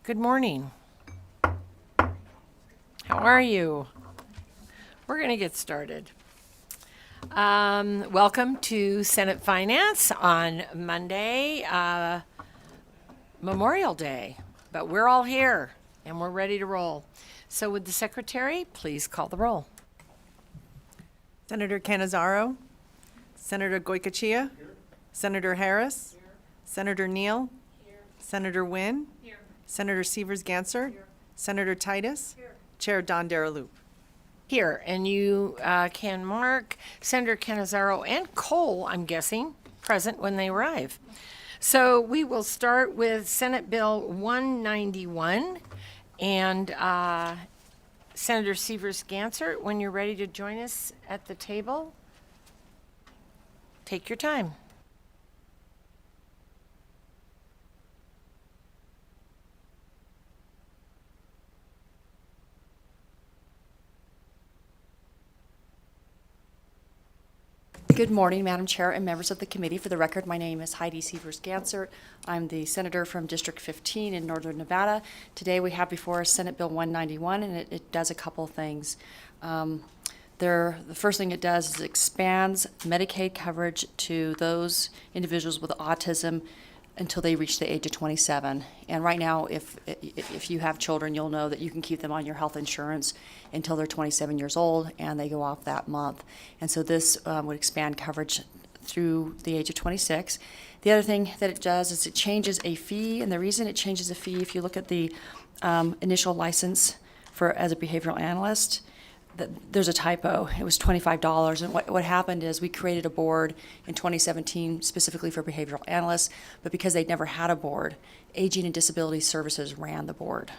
Good morning. How are you? We're going to get started. Welcome to Senate Finance on Monday, Memorial Day. But we're all here and we're ready to roll. So would the secretary please call the roll? Senator Cannizzaro, Senator Goycochea, Senator Harris, Senator Neal, Senator Wynn, Senator Severs-Gansert, Senator Titus, Chair Don Daraloop. Here, and you can mark Senator Cannizzaro and Cole, I'm guessing, present when they arrive. So we will start with Senate Bill 191, and Senator Severs-Gansert, when you're ready to join us at the table, take your time. Good morning, Madam Chair and members of the committee. For the record, my name is Heidi Severs-Gansert. I'm the senator from District 15 in Northern Nevada. Today we have before us Senate Bill 191, and it does a couple things. The first thing it does is it expands Medicaid coverage to those individuals with autism until they reach the age of 27. And right now, if you have children, you'll know that you can keep them on your health insurance until they're 27 years old, and they go off that month. And so this would expand coverage through the age of 26. The other thing that it does is it changes a fee, and the reason it changes a fee, if you look at the initial license as a behavioral analyst, there's a typo. It was $25, and what happened is we created a board in 2017 specifically for behavioral analysts, but because they'd never had a board, Aging and Disability Services ran the board.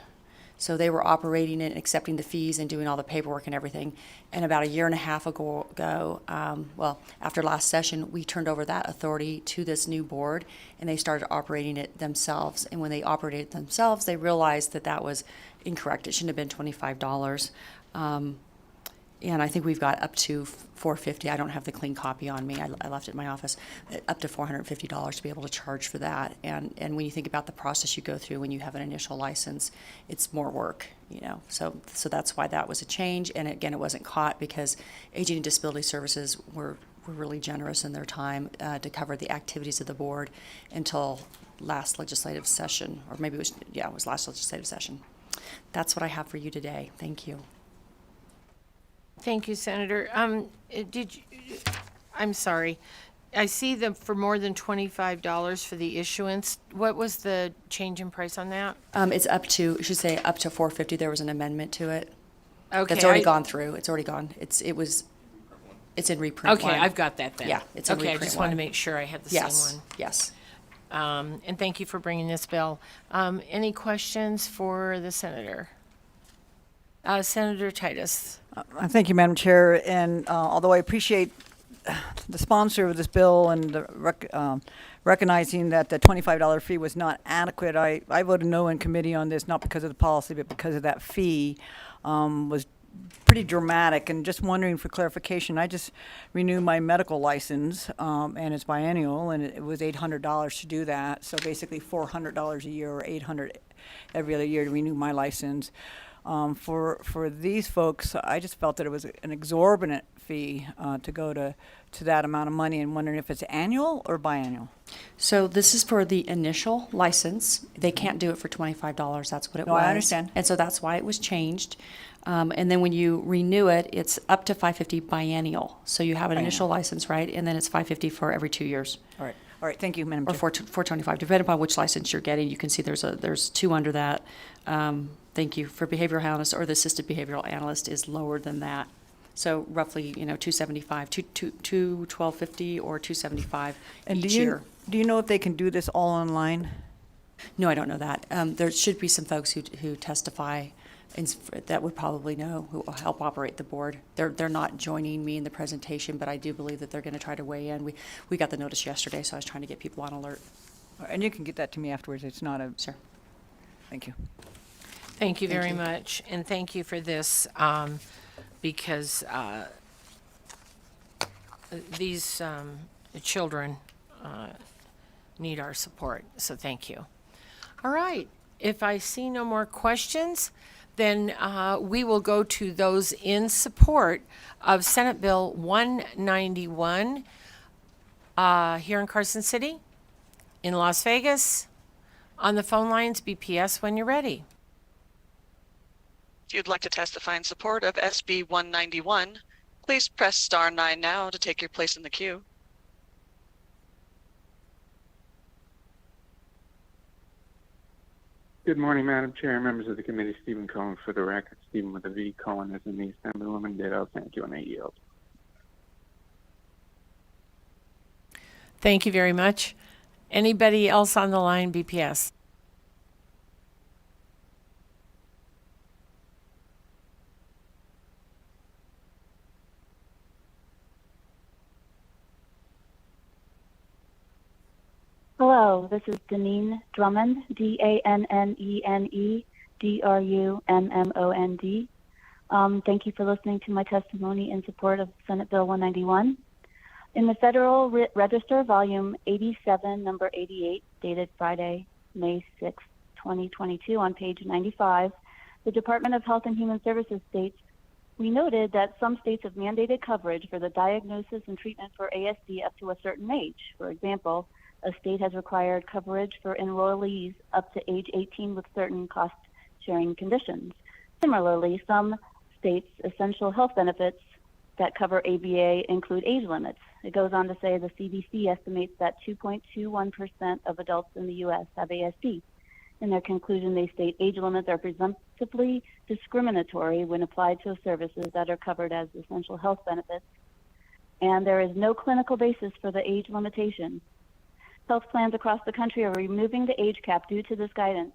So they were operating it and accepting the fees and doing all the paperwork and everything. And about a year and a half ago, after last session, we turned over that authority to this new board, and they started operating it themselves. And when they operated it themselves, they realized that that was incorrect. It shouldn't have been $25. And I think we've got up to $450. I don't have the clean copy on me. I left it in my office. Up to $450 to be able to charge for that. And when you think about the process you go through when you have an initial license, it's more work, you know. So that's why that was a change. And again, it wasn't caught because Aging and Disability Services were really generous in their time to cover the activities of the board until last legislative session, or maybe it was last legislative session. That's what I have for you today. Thank you. Thank you, Senator. I'm sorry. I see them for more than $25 for the issuance. What was the change in price on that? It's up to, I should say up to $450. There was an amendment to it. Okay. That's already gone through. It's already gone. It's in reprint. Okay, I've got that then. Yeah, it's in okay. I reprint just wanted to one. make sure I had the Yes. same one. Yes. And thank you for bringing this bill. Any questions for the senator? Senator Titus. Thank you, Madam Chair. And although I appreciate the sponsor of this bill and recognizing that the $25 fee was not adequate, I voted no in committee on this, not because of the policy, but because of that fee was pretty dramatic. And just wondering for clarification, I just renewed my medical license, and it's biennial, and it was $800 to do that. So basically $400 a year or $800 every other year to renew my license. For these folks, I just felt that it was an exorbitant fee to go to that amount of money, and wondering if it's annual or biannual. So this is for the initial license. They can't do it for $25. That's what it was. I understand. And so that's why it was changed. And then when you renew it, it's up to $550 biennial. So you have an initial license, right? And then it's $550 for every 2 years. All right. Thank you, Madam Or Chair. $425, depending upon which license you're getting. You can see there's two under that. Thank you. For behavioral analyst or the assisted behavioral analyst is lower than that. So roughly, $275, $1250 or $275 And each year. do you know if they can do this all online? No, I don't know that. There should be some folks who testify that would probably know, who will help operate the board. They're not joining me in the presentation, but I do believe that they're going to try to weigh in. We got the notice yesterday, so I was trying to get people on alert. And you can get that to me afterwards. It's not a... Sure. Thank you. Thank you very much, and thank you for this, because these children need our support, so thank you. All right, If I see no more questions, then we will go to those in support of Senate Bill 191 here in Carson City, in Las Vegas. On the phone lines, BPS when you're ready. If you'd like to testify in support of SB 191, please press star 9 now to take your place in the queue. Good morning, Madam Chair, members of the committee. Stephen Cohen for the record. Stephen with a V. Cohen is in the Assemblywoman. Ditto. Thank you, and I yield. Thank you very much. Anybody else on the line, BPS? Hello, this is Deneen Drummond, DANNENE-DRUMMOND. Thank you for listening to my testimony in support of Senate Bill 191. In the Federal Register, Volume 87, Number 88, dated Friday, May 6, 2022, on page 95, the Department of Health and Human Services states, "We noted that some states have mandated coverage for the diagnosis and treatment for ASD up to a certain age. For example, a state has required coverage for enrollees up to age 18 with certain cost-sharing conditions. Similarly, some states' essential health benefits that cover ABA include age limits." It goes on to say the CDC estimates that 2.21% of adults in the U.S. have ASD. In their conclusion, they state age limits are presumptively discriminatory when applied to services that are covered as essential health benefits, and there is no clinical basis for the age limitation. Health plans across the country are removing the age cap due to this guidance.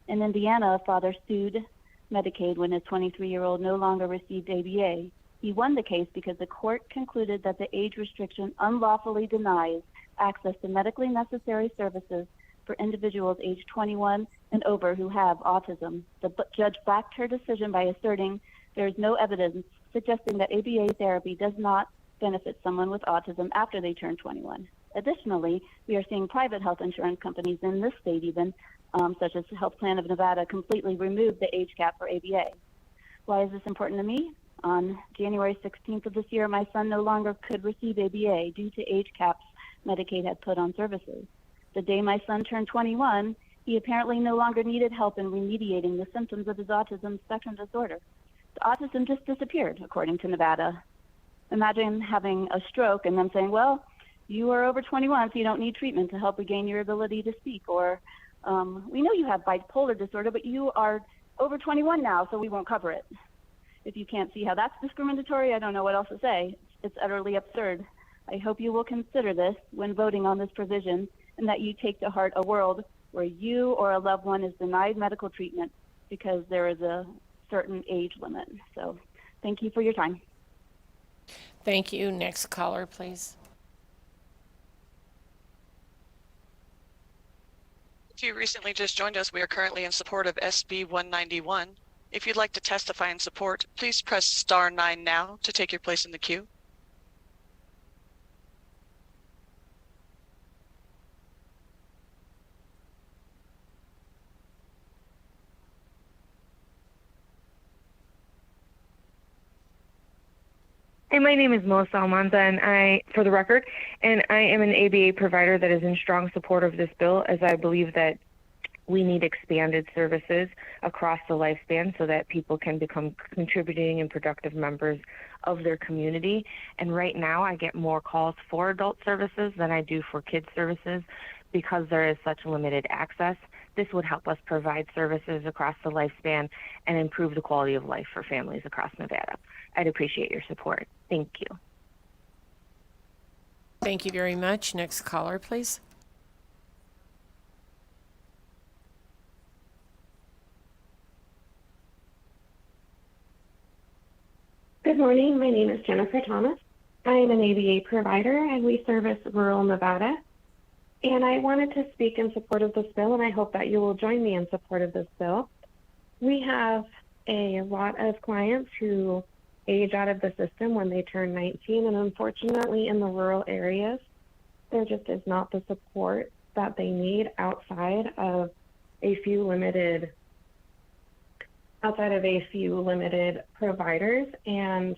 In Indiana, a father sued Medicaid when his 23-year-old no longer received ABA. He won the case because the court concluded that the age restriction unlawfully denies access to medically necessary services for individuals aged 21 and over who have autism. The judge backed her decision by asserting there is no evidence suggesting that ABA therapy does not benefit someone with autism after they turn 21. Additionally, we are seeing private health insurance companies in this state even, such as the Health Plan of Nevada, completely remove the age cap for ABA. Why is this important to me? On January 16th of this year, my son no longer could receive ABA due to age caps Medicaid had put on services. The day my son turned 21, he apparently no longer needed help in remediating the symptoms of his autism spectrum disorder. The autism just disappeared, according to Nevada. Imagine having a stroke and them saying, well, you are over 21, so you don't need treatment to help regain your ability to speak. Or, we know you have bipolar disorder, but you are over 21 now, so we won't cover it. If you can't see how that's discriminatory, I don't know what else to say. It's utterly absurd. I hope you will consider this when voting on this provision, and that you take to heart a world where you or a loved one is denied medical treatment because there is a certain age limit. So thank you for your time. Thank you. Next caller, please. If you recently just joined us, we are currently in support of SB 191. If you'd like to testify in support, please press star 9 now to take your place in the queue. Hey, my name is Melissa Almanza, and for the record, and I am an ABA provider that is in strong support of this bill, as I believe that we need expanded services across the lifespan so that people can become contributing and productive members of their community. And right now, I get more calls for adult services than I do for kids services because there is such limited access. This would help us provide services across the lifespan and improve the quality of life for families across Nevada. I'd appreciate your support. Thank you. Thank you very much. Next caller, please. Good morning. My name is Jennifer Thomas. I am an ABA provider, and we service rural Nevada. And I wanted to speak in support of this bill, and I hope that you will join me in support of this bill. We have a lot of clients who age out of the system when they turn 19, and unfortunately in the rural areas, there just is not the support that they need outside of a few limited providers, and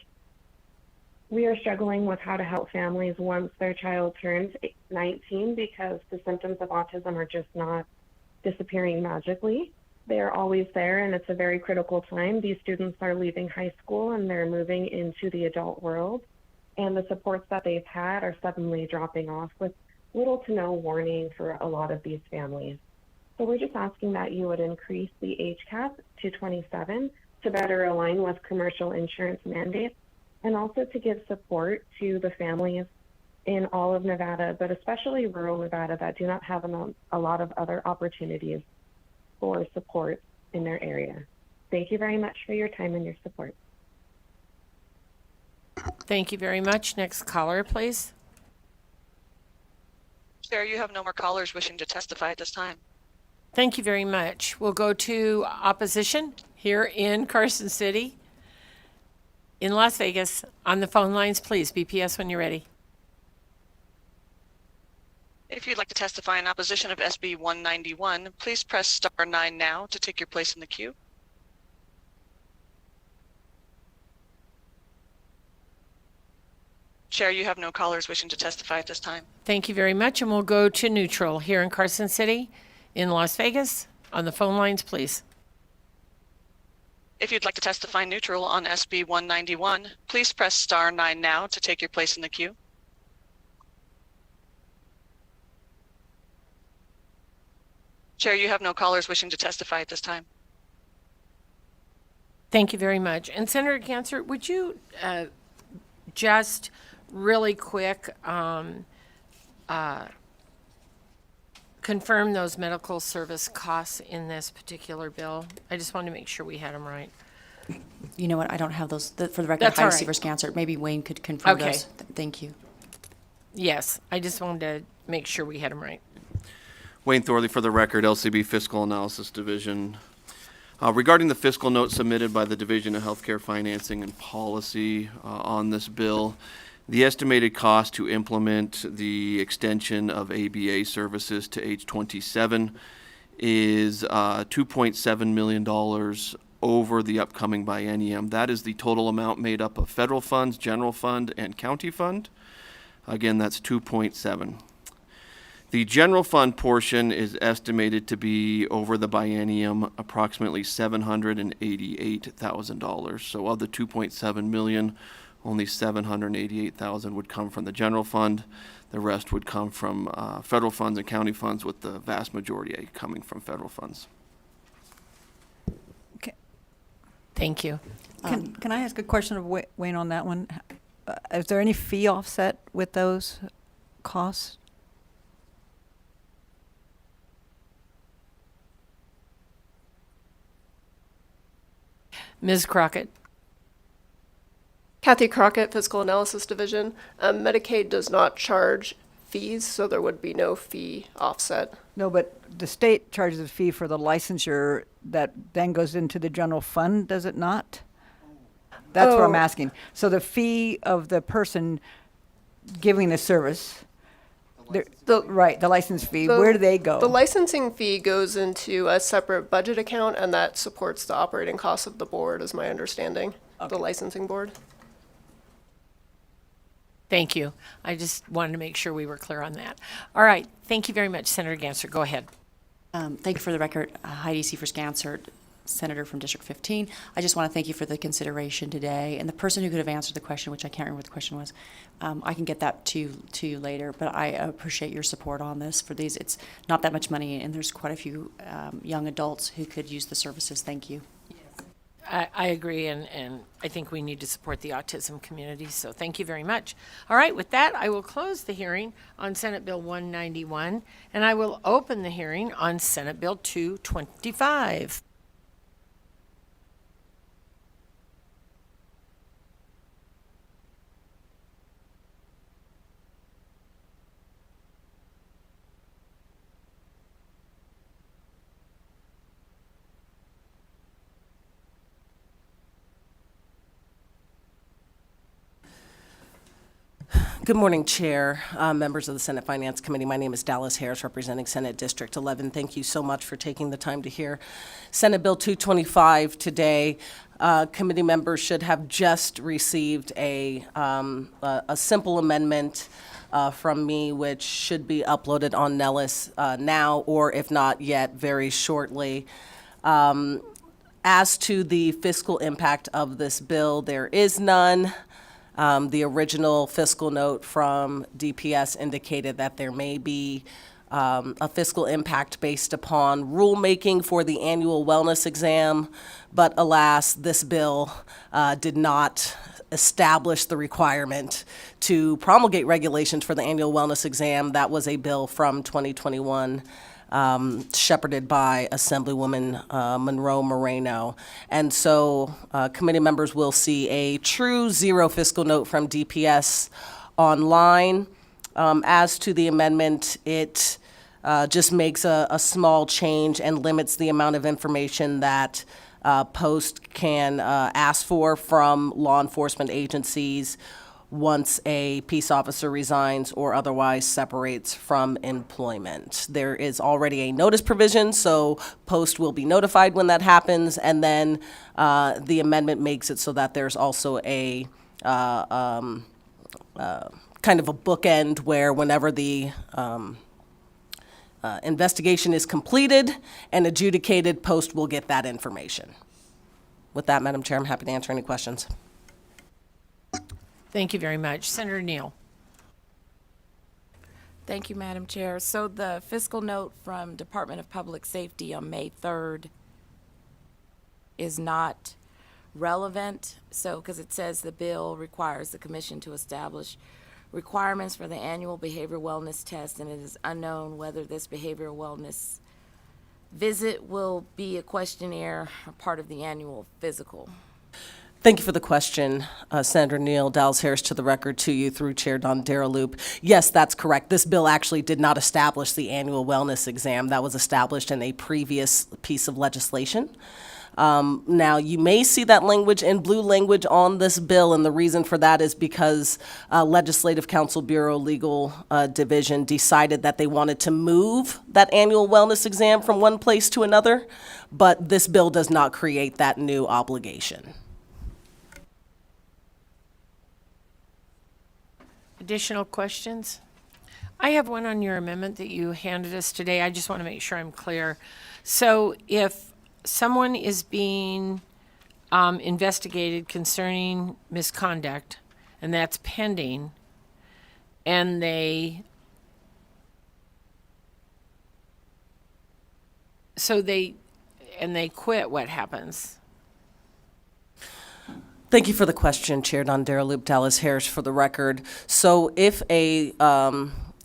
we are struggling with how to help families once their child turns 19 because the symptoms of autism are just not disappearing magically. They are always there, and it's a very critical time. These students are leaving high school and they're moving into the adult world, and the supports that they've had are suddenly dropping off with little to no warning for a lot of these families. So we're just asking that you would increase the age cap to 27 to better align with commercial insurance mandates, and also to give support to the families in all of Nevada, but especially rural Nevada, that do not have a lot of other opportunities for support in their area. Thank you very much for your time and your support. Thank you very much. Next caller, please. Chair, you have no more callers wishing to testify at this time. Thank you very much. We'll go to opposition here in Carson City. In Las Vegas, on the phone lines, please. BPS when you're ready. If you'd like to testify in opposition of SB 191, please press star 9 now to take your place in the queue. Chair, you have no callers wishing to testify at this time. Thank you very much, and we'll go to neutral here in Carson City. In Las Vegas, on the phone lines, please. If you'd like to testify neutral on SB 191, please press star 9 now to take your place in the queue. Chair, you have no callers wishing to testify at this time. Thank you very much. And Senator Ganser, would you just really quick confirm those medical service costs in this particular bill? I just wanted to make sure we had them right. You know what, I don't have those, for the record, That's all Heidi right. Severs Ganser. Maybe Wayne could confirm Okay. those. Thank you. Yes, I just wanted to make sure we had them right. Wayne Thorley for the record, LCB Fiscal Analysis Division. Regarding the fiscal note submitted by the Division of Healthcare Financing and Policy on this bill, the estimated cost to implement the extension of ABA services to age 27 is $2.7 million over the upcoming biennium. That is the total amount made up of federal funds, general fund, and county fund. Again, that's 2.7. The general fund portion is estimated to be over the biennium approximately $788,000. So of the 2.7 million, only 788,000 would come from the general fund. The rest would come from federal funds and county funds, with the vast majority coming from federal funds. Thank you. Can I ask a question of Wayne on that one? Is there any fee offset with those costs? Ms. Crockett. Kathy Crockett, Fiscal Analysis Division. Medicaid does not charge fees, so there would be no fee offset. No, but the state charges a fee for the licensure that then goes into the general fund, does it not? That's what I'm Oh. asking. So the fee of the person giving the service, right, the license fee, where do they go? The licensing fee goes into a separate budget account, and that supports the operating costs of the board, is my understanding, the licensing board. Thank you. I just wanted to make sure we were clear on that. All right. Thank you very much, Senator Ganser. Go ahead. Thank you for the record, Heidi Severs Ganser, Senator from District 15. I just want to thank you for the consideration today. And the person who could have answered the question, which I can't remember what the question was, I can get that to you later. But I appreciate your support on this. For these, it's not that much money, and there's quite a few young adults who could use the services. Thank you. I agree, and I think we need to support the autism community, so thank you very much. All right, with that, I will close the hearing on Senate Bill 191, and I will open the hearing on Senate Bill 225. Good morning, Chair, members of the Senate Finance Committee. My name is Dallas Harris, representing Senate District 11. Thank you so much for taking the time to hear Senate Bill 225 today. Committee members should have just received a simple amendment from me, which should be uploaded on Nellis now, or if not yet, very shortly. As to the fiscal impact of this bill, there is none. The original fiscal note from DPS indicated that there may be a fiscal impact based upon rulemaking for the annual wellness exam, but alas, this bill did not establish the requirement to promulgate regulations for the annual wellness exam. That was a bill from 2021. Shepherded by Assemblywoman Monroe Moreno. And so committee members will see a true zero fiscal note from DPS online. As to the amendment, it just makes a small change and limits the amount of information that Post can ask for from law enforcement agencies once a peace officer resigns or otherwise separates from employment. There is already a notice provision, so Post will be notified when that happens, and then the amendment makes it so that there's also a kind of a bookend where whenever the investigation is completed and adjudicated, Post will get that information. With that, Madam Chair, I'm happy to answer any questions. Thank you very much. Senator Neal. Thank you, Madam Chair. So the fiscal note from Department of Public Safety on May 3rd is not relevant. So, because it says the bill requires the commission to establish requirements for the annual behavioral wellness test, and it is unknown whether this behavioral wellness visit will be a questionnaire or part of the annual physical. Thank you for the question, Senator Neal. Dallas Harris to the record to you through Chair Don Daraloop. Yes, that's correct. This bill actually did not establish the annual wellness exam. That was established in a previous piece of legislation. Now, you may see that language in blue language on this bill, and the reason for that is because Legislative Council Bureau Legal Division decided that they wanted to move that annual wellness exam from one place to another, but this bill does not create that new obligation. Additional questions? I have one on your amendment that you handed us today. I just want to make sure I'm clear. So if someone is being investigated concerning misconduct, and that's pending, and they quit, what happens? Thank you for the question, Chair Don Daraloop. Dallas Harris for the record. So if a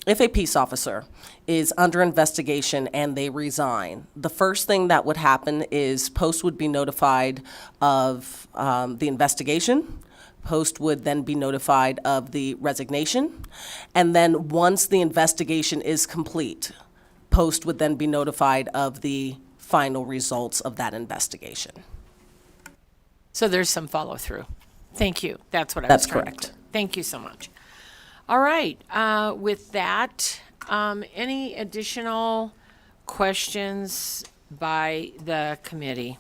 peace officer is under investigation and they resign, the first thing that would happen is Post would be notified of the investigation. Post would then be notified of the resignation. And then once the investigation is complete, Post would then be notified of the final results of that investigation. So there's some follow through. Thank you. That's what I was trying to correct. do. Thank you so much. All right. With that, any additional questions by the committee?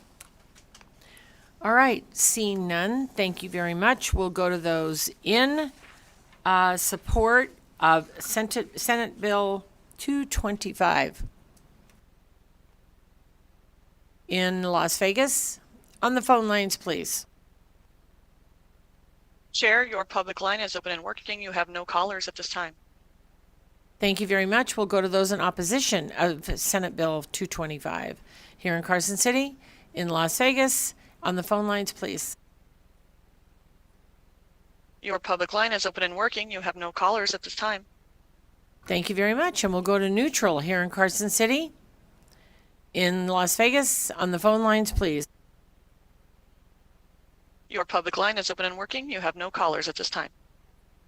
All right. Seeing none, thank you very much. We'll go to those in support of Senate Bill 225 in Las Vegas. On the phone lines, please. Chair, your public line is open and working. You have no callers at this time. Thank you very much. We'll go to those in opposition of Senate Bill 225 here in Carson City, in Las Vegas. On the phone lines, please. Your public line is open and working. You have no callers at this time. Thank you very much. And we'll go to neutral here in Carson City, in Las Vegas. On the phone lines, please. Your public line is open and working. You have no callers at this time.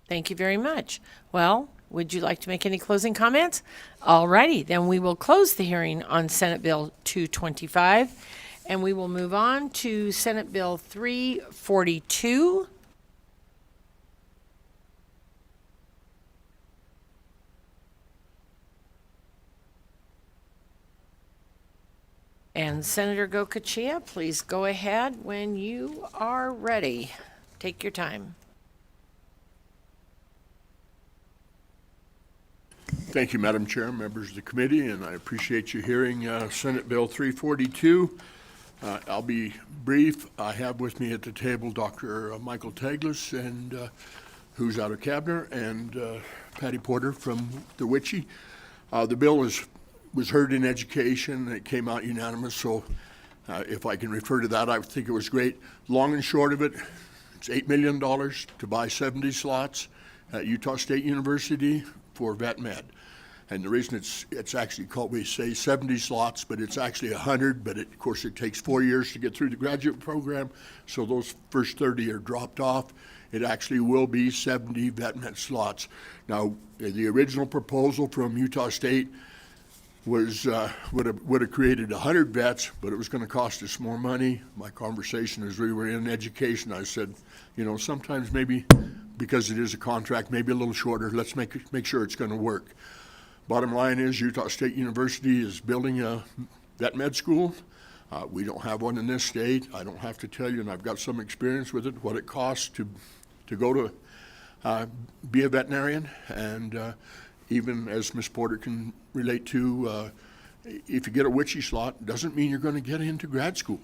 Thank you very much. Well, would you like to make any closing comments? All righty, then we will close the hearing on Senate Bill 225, and we will move on to Senate Bill 342. And Senator Goicoechea, please go ahead when you are ready. Take your time. Thank you, Madam Chair, members of the committee, and I appreciate you hearing Senate Bill 342. I'll be brief. I have with me at the table Dr. Michael Taglis, and who's out of Cabner, and Patty Porter from the Witchy. The bill was heard in education. It came out unanimous, so if I can refer to that, I think it was great. Long and short of it, it's $8 million to buy 70 slots at Utah State University for vet med. And the reason it's actually called, we say 70 slots, but it's actually 100, but of course it takes 4 years to get through the graduate program, so those first 30 are dropped off. It actually will be 70 vet med slots. Now, the original proposal from Utah State was would have created 100 vets, but it was going to cost us more money. My conversation as we were in education, I said, you know, sometimes maybe because it is a contract, maybe a little shorter. Let's make sure it's going to work. Bottom line is Utah State University is building a vet med school. We don't have one in this state. I don't have to tell you, and I've got some experience with it, what it costs to go to be a veterinarian. And even as Ms. Porter can relate to, if you get a Witchy slot, doesn't mean you're going to get into grad school.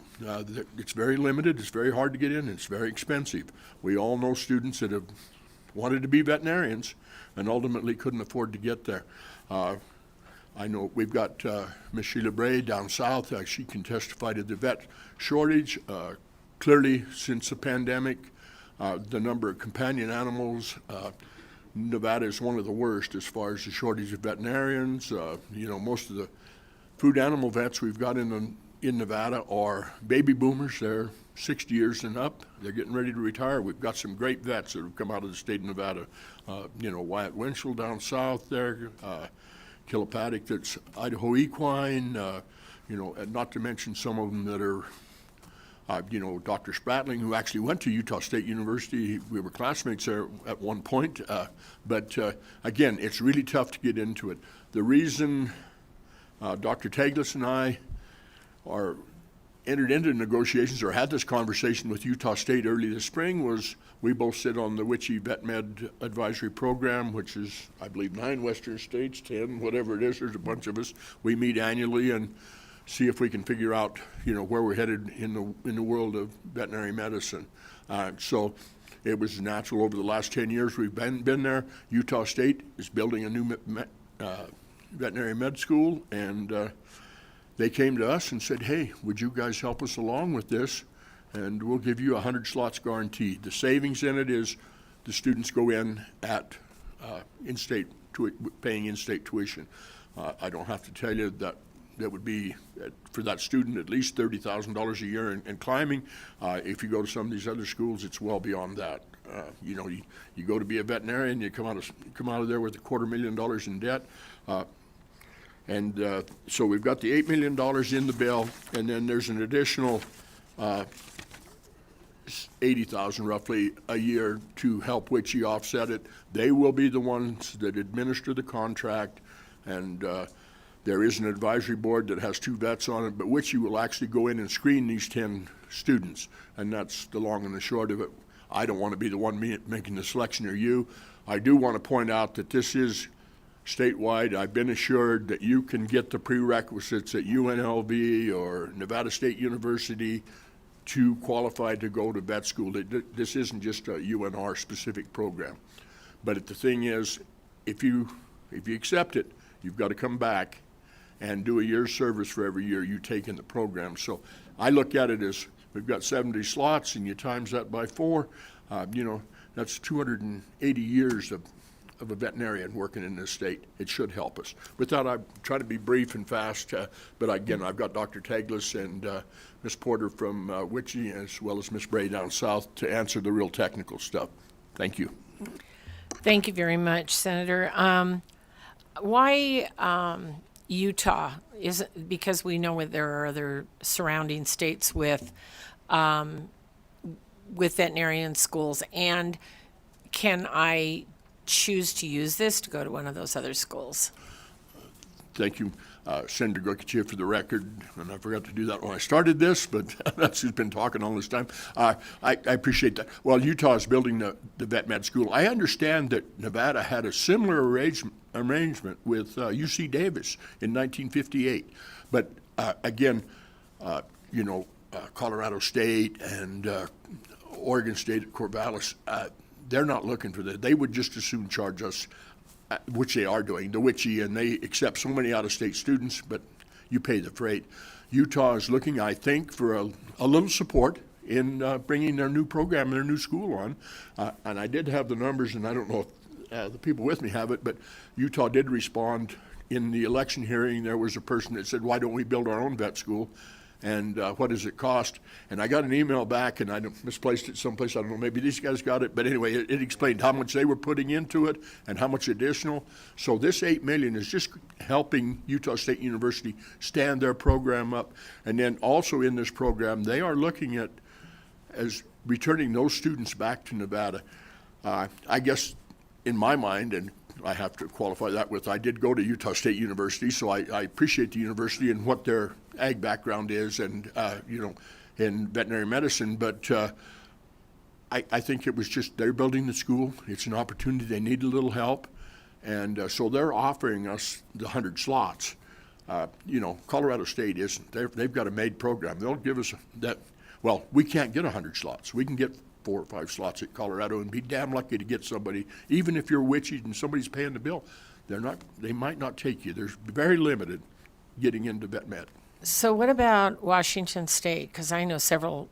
It's very limited. It's very hard to get in. It's very expensive. We all know students that have wanted to be veterinarians and ultimately couldn't afford to get there. I know we've got Ms. Sheila Bray down south. She can testify to the vet shortage. Clearly, since the pandemic, the number of companion animals, Nevada is one of the worst as far as the shortage of veterinarians. You know, most of the food animal vets we've got in Nevada are baby boomers. They're 60 years and up. They're getting ready to retire. We've got some great vets that have come out of the state of Nevada. You know, Wyatt Winchell down south there, Kilpatrick, that's Idaho Equine, you know, and not to mention some of them that are, you know, Dr. Spratling, who actually went to Utah State University. We were classmates there at one point. But again, it's really tough to get into it. The reason Dr. Taglis and I entered into negotiations or had this conversation with Utah State early this spring was we both sit on the Witchy Vet Med Advisory Program, which is, I believe, 9 western states, 10, whatever it is. There's a bunch of us. We meet annually and see if we can figure out, you know, where we're headed in the world of veterinary medicine. So it was natural over the last 10 years we've been there. Utah State is building a new veterinary med school, and they came to us and said, hey, would you guys help us along with this? And we'll give you 100 slots guaranteed. The savings in it is the students go in at paying in-state tuition. I don't have to tell you that would be, for that student, at least $30,000 a year in climbing. If you go to some of these other schools, it's well beyond that. You know, you go to be a veterinarian, you come out of there with $250,000 in debt. So we've got the $8 million in the bill, and then there's an additional $80,000 roughly a year to help Witchy offset it. They will be the ones that administer the contract, and there is an advisory board that has 2 vets on it, but Witchy will actually go in and screen these 10 students, and that's the long and the short of it. I don't want to be the one making the selection, or you. I do want to point out that this is statewide. I've been assured that you can get the prerequisites at UNLV or Nevada State University to qualify to go to vet school. This isn't just a UNR specific program. But the thing is, if you accept it, you've got to come back and do a year's service for every year you take in the program. So I look at it as we've got 70 slots, and you times that by 4, you know, that's 280 years of a veterinarian working in this state. It should help us. With that, I try to be brief and fast, but again, I've got Dr. Taglis and Ms. Porter from Witchy, as well as Ms. Bray down south, to answer the real technical stuff. Thank you. Thank you very much, Senator. Why Utah? Is it because we know there are other surrounding states with veterinarian schools, and can I choose to use this to go to one of those other schools? Thank you. Senator Goycochea for the record, and I forgot to do that when I started this, but that's who's been talking all this time. I appreciate that. Well, Utah is building the vet med school. I understand that Nevada had a similar arrangement with UC Davis in 1958. But again, Colorado State and Oregon State at Corvallis, they're not looking for that. They would just as soon charge us, which they are doing, the WICHE, and they accept so many out-of-state students, but you pay the freight. Utah is looking, I think, for a little support in bringing their new program, their new school on. And I did have the numbers, and I don't know if the people with me have it, but Utah did respond. In the election hearing, there was a person that said, why don't we build our own vet school? And what does it cost? And I got an email back, and I misplaced it someplace. I don't know, maybe these guys got it. But anyway, it explained how much they were putting into it and how much additional. So this $8 million is just helping Utah State University stand their program up. And then also in this program, they are looking at as returning those students back to Nevada. I guess in my mind, and I have to qualify that with, I did go to Utah State University, so I appreciate the university and what their ag background is and, in veterinary medicine. But I think it was just they're building the school. It's an opportunity. They need a little help. And so they're offering us the 100 slots. Colorado State isn't. They've got a MAID program. They'll give us that. Well, we can't get 100 slots. We can get 4 or 5 slots at Colorado and be damn lucky to get somebody. Even if you're witchy and somebody's paying the bill, they might not take you. There's very limited getting into vet med. So what about Washington State? Because I know several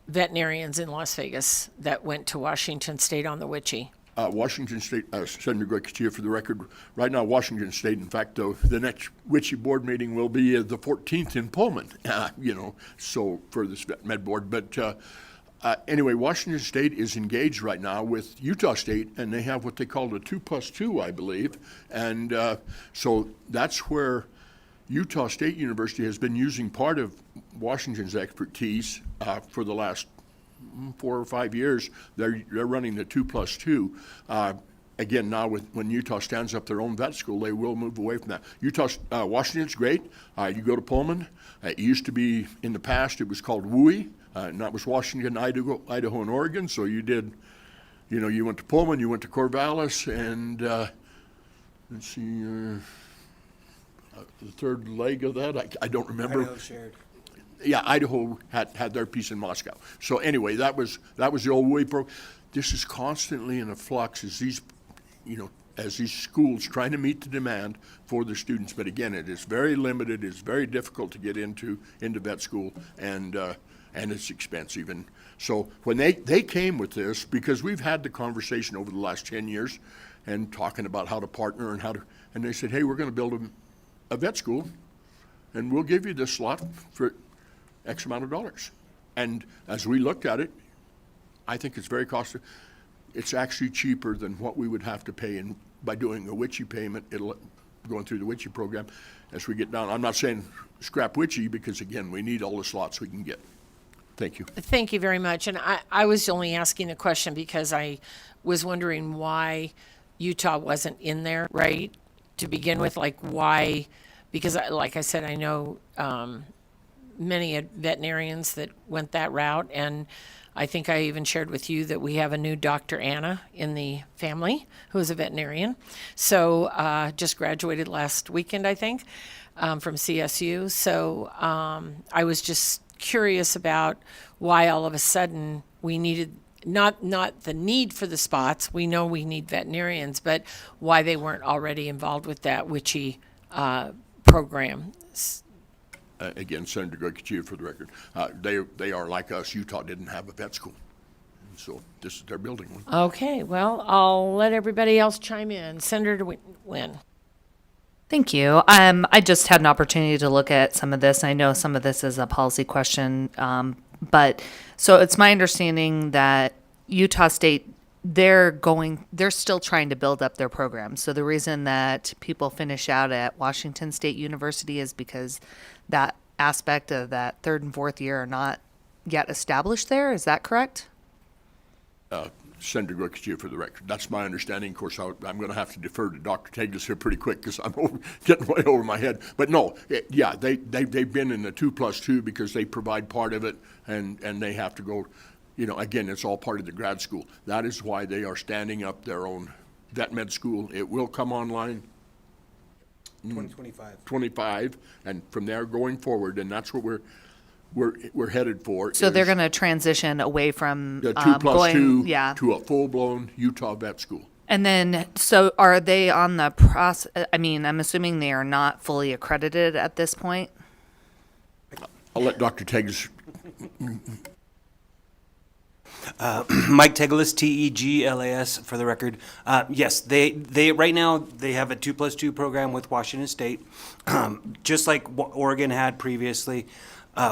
veterinarians in Las Vegas that went to Washington State on the WICHE. Washington State, Senator Goycochea for the record, right now Washington State, in fact, the next WICHE board meeting will be the 14th in Pullman, so for this vet med board. But anyway, Washington State is engaged right now with Utah State, and they have what they call the 2+2, I believe. And so that's where Utah State University has been using part of Washington's expertise for the last 4 or 5 years. They're running the 2+2. Again, now when Utah stands up their own vet school, they will move away from that. Washington's great. You go to Pullman. It used to be, in the past, it was called WUI. And that was Washington, Idaho, and Oregon. So you did, you went to Pullman, you went to Corvallis, and let's see, the third leg of that, I don't remember. Idaho shared. Yeah, Idaho had their piece in Moscow. So anyway, that was the old WUI program. This is constantly in a flux as these schools trying to meet the demand for their students. But again, it is very limited. It's very difficult to get into vet school, and it's expensive. And so when they came with this, because we've had the conversation over the last 10 years and talking about how to partner and they said, hey, we're going to build a vet school, and we'll give you this slot for X amount of dollars. And as we looked at it, I think it's very costly. It's actually cheaper than what we would have to pay by doing a WICHE payment, going through the WICHE program as we get down. I'm not saying scrap WICHE because, again, we need all the slots we can get. Thank you. Thank you very much. And I was only asking a question because I was wondering why Utah wasn't in there, right, to begin with. Like why, because like I said, I know many veterinarians that went that route. And I think I even shared with you that we have a new Dr. Anna in the family who is a veterinarian. So just graduated last weekend, I think, from CSU. So I was just curious about why all of a sudden we needed not the need for the spots. We know we need veterinarians, but why they weren't already involved with that WICHE program. Again, Senator Goycochea for the record. They are like us. Utah didn't have a vet school, so they're building one. Okay, well, I'll let everybody else chime in. Senator Wynn. Thank you. I just had an opportunity to look at some of this. I know some of this is a policy question, but so it's my understanding that Utah State, they're still trying to build up their program. So the reason that people finish out at Washington State University is because that aspect of that 3rd and 4th year are not yet established there. Is that correct? Senator Goycochea for the record. That's my understanding. Of course, I'm going to have to defer to Dr. Teglis here pretty quick because I'm getting way over my head. But no, yeah, they've been in the 2+2 because they provide part of it, and they have to go, again, it's all part of the grad school. That is why they are standing up their own vet med school. It will come online 25, and from there going forward, and that's what we're headed for. So they're going to transition away from the 2+2 yeah. to a full-blown Utah vet school. And then, so are they on the process? I mean, I'm assuming they are not fully accredited at this point. I'll let Dr. Teglis. Mike Teglis, Teglas, for the record. Yes, they right now they have a 2+2 program with Washington State, just like Oregon had previously.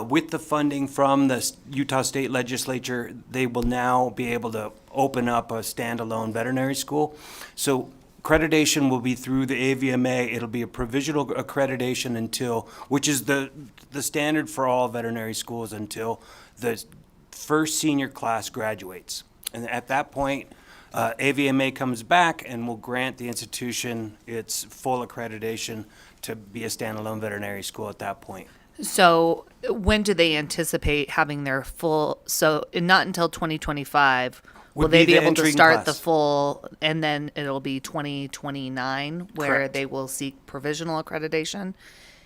With the funding from the Utah State Legislature, they will now be able to open up a standalone veterinary school. So accreditation will be through the AVMA. It'll be a provisional accreditation which is the standard for all veterinary schools until the first senior class graduates. And at that point, AVMA comes back and will grant the institution its full accreditation to be a standalone veterinary school at that point. So when do they anticipate having their full, so not until 2025, will Would they be be the able to entering start the class. full, and then it'll be 2029 where Correct. they will seek provisional accreditation?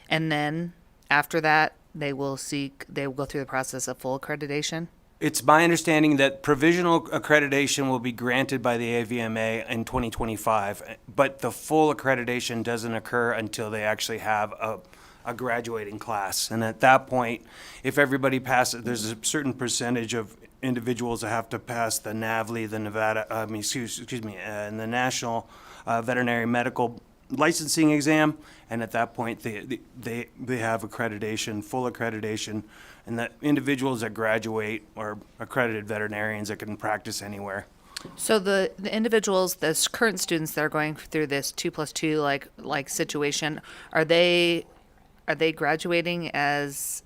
And then after that, they will go through the process of full accreditation? It's my understanding that provisional accreditation will be granted by the AVMA in 2025, but the full accreditation doesn't occur until they actually have a graduating class. And at that point, if everybody passes, there's a certain percentage of individuals that have to pass the NAVLE, the Nevada, and the National Veterinary Medical Licensing Exam. And at that point, they have accreditation, full accreditation, and the individuals that graduate are accredited veterinarians that can practice anywhere. So the individuals, the current students that are going through this 2+2 like situation, are they graduating as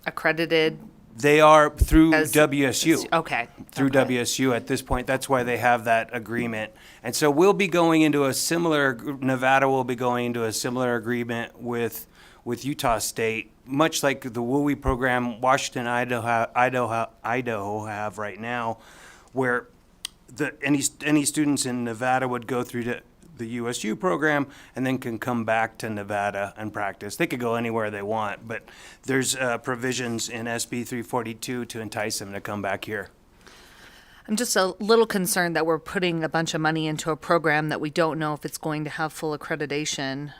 accredited? They are through WSU. Okay. Through WSU at this point. That's why they have that agreement. And so we'll be going into Nevada will be going into a similar agreement with Utah State, much like the WUI program Washington, Idaho have right now, where any students in Nevada would go through the USU program and then can come back to Nevada and practice. They could go anywhere they want, but there's provisions in SB 342 to entice them to come back here. I'm just a little concerned that we're putting a bunch of money into a program that we don't know if it's going to have full accreditation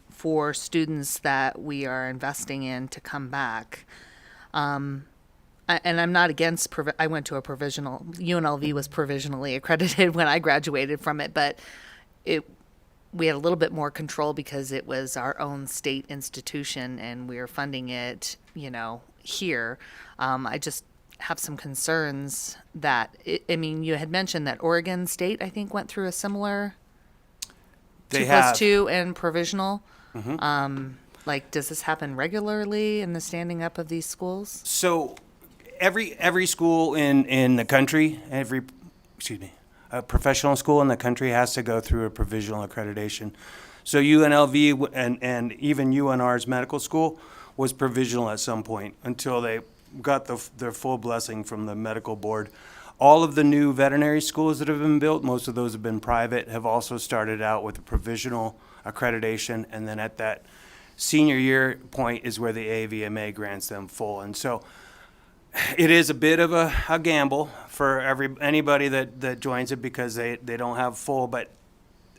for students that we are investing in to come back. And I'm not against, I went to a provisional, UNLV was provisionally accredited when I graduated from it, but we had a little bit more control because it was our own state institution and we were funding it, here. I just have some concerns that, you had mentioned that Oregon State, I think, went through a similar 2+2 and provisional. Mm-hmm. Does this happen regularly in the standing up of these schools? So every school in the country, a professional school in the country has to go through a provisional accreditation. So UNLV and even UNR's medical school was provisional at some point until they got their full blessing from the medical board. All of the new veterinary schools that have been built, most of those have been private, have also started out with a provisional accreditation, and then at that senior year point is where the AVMA grants them full. And so it is a bit of a gamble for anybody that joins it because they don't have full, but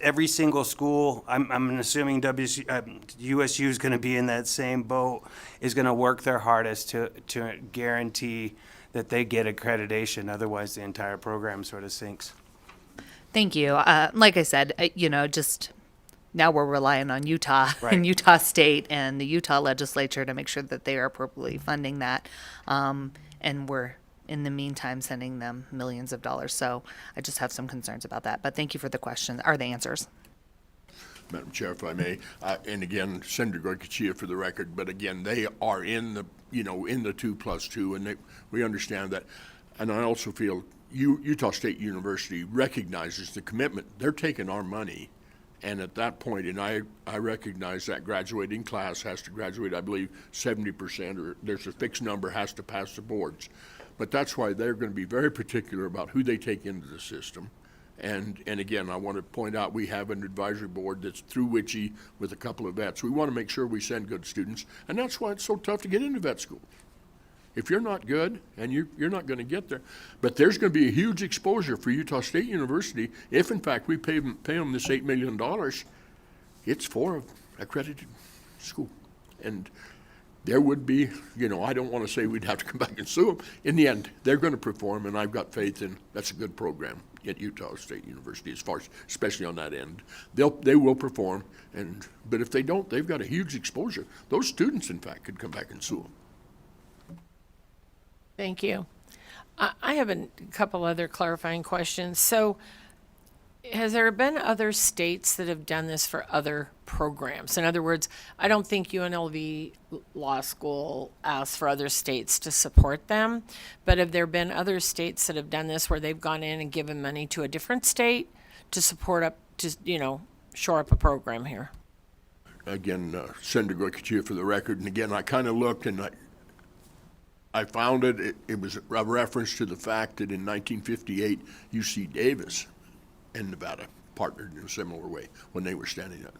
every single school, I'm assuming USU is going to be in that same boat, is going to work their hardest to guarantee that they get accreditation. Otherwise, the entire program sort of sinks. Thank you. Like I said, just now we're relying on Utah Right. and Utah State and the Utah Legislature to make sure that they are appropriately funding that. And we're, in the meantime, sending them millions of dollars. So I just have some concerns about that. But thank you for the question, or the answers. Madam Chair, if I may, and again, Senator Goycochea for the record, but again, they are in the 2+2, and we understand that. And I also feel, Utah State University recognizes the commitment. They're taking our money, and at that point, and I recognize that graduating class has to graduate, I believe, 70%, or there's a fixed number has to pass the boards. But that's why they're going to be very particular about who they take into the system. And again, I want to point out we have an advisory board that's through WICHE with a couple of vets. We want to make sure we send good students, and that's why it's so tough to get into vet school. If you're not good, and you're not going to get there. But there's going to be a huge exposure for Utah State University if, in fact, we pay them this $8 million. It's for an accredited school. And there would be, I don't want to say we'd have to come back and sue them. In the end, they're going to perform, and I've got faith in that's a good program at Utah State University, as far as, especially on that end. They will perform, but if they don't, they've got a huge exposure. Those students, in fact, could come back and sue them. Thank you. I have a couple other clarifying questions. So, has there been other states that have done this for other programs? In other words, I don't think UNLV Law School asked for other states to support them, but have there been other states that have done this where they've gone in and given money to a different state to support shore up a program here? Again, Senator Goycochea for the record, and again, I kind of looked and I found it was a reference to the fact that in 1958, UC Davis and Nevada partnered in a similar way when they were standing up.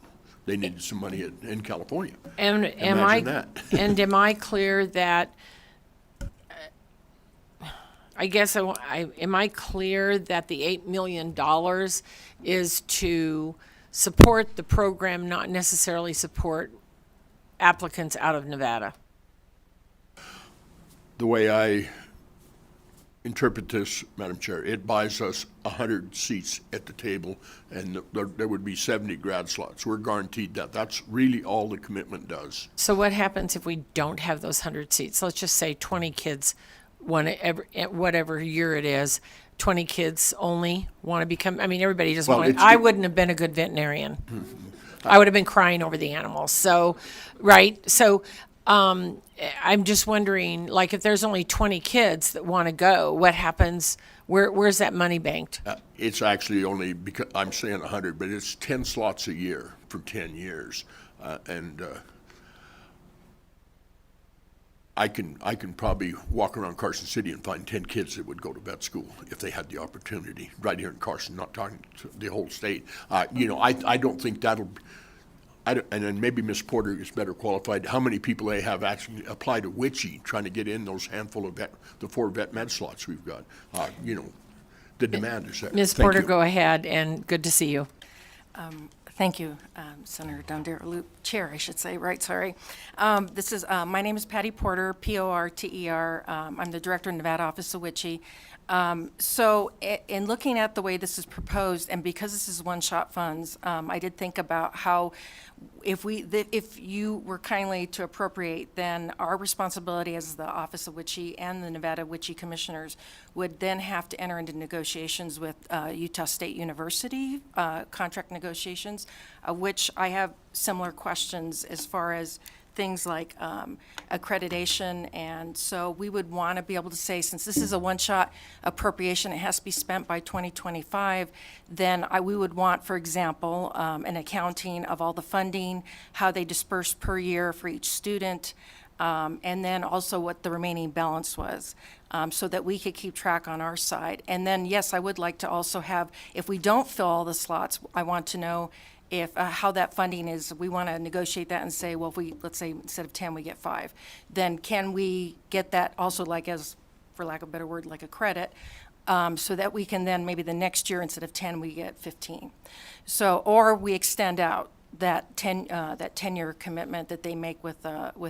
They needed some money in California. And am I clear that, am I clear that the $8 million is to support the program, not necessarily support applicants out of Nevada? The way I interpret this, Madam Chair, it buys us 100 seats at the table, and there would be 70 grad slots. We're guaranteed that. That's really all the commitment does. So what happens if we don't have those 100 seats? Let's just say 20 kids, whatever year it is, 20 kids only want to become, everybody just I wouldn't have been a good veterinarian. I would have been crying over the animals. So, right? So, I'm just wondering, if there's only 20 kids that want to go, what happens? Where's that money banked? It's actually only, because I'm saying 100, but it's 10 slots a year for 10 years. I can probably walk around Carson City and find 10 kids that would go to vet school if they had the opportunity right here in Carson, not talking to the whole state. I don't think that'll, and then maybe Ms. Porter is better qualified. How many people they have actually applied to WICHE trying to get in those handful of the 4 vet med slots we've got? The demand is there. Ms. Porter, go ahead, and good to see you. Thank you, Senator Dondero, Chair, I should say, right, sorry. My name is Patty Porter, P-O-R-T-E-R. I'm the Director of Nevada Office of WICHE. So in looking at the way this is proposed, and because this is one-shot funds, I did think about how if you were kindly to appropriate, then our responsibility as the Office of WICHE and the Nevada WICHE Commissioners would then have to enter into negotiations with Utah State University, contract negotiations, which I have similar questions as far as things like accreditation, and so we would want to be able to say, since this is a one-shot appropriation, it has to be spent by 2025, then we would want, for example, an accounting of all the funding, how they disperse per year for each student, and then also what the remaining balance was, so that we could keep track on our side. And then, yes, I would like to also have, if we don't fill all the slots, I want to know how that funding is. We want to negotiate that and say, well, if let's say instead of 10, we get 5, then can we get that also as, for lack of a better word, like a credit, so that we can then maybe the next year instead of 10, we get 15. So, or we extend out that 10-year commitment that they make with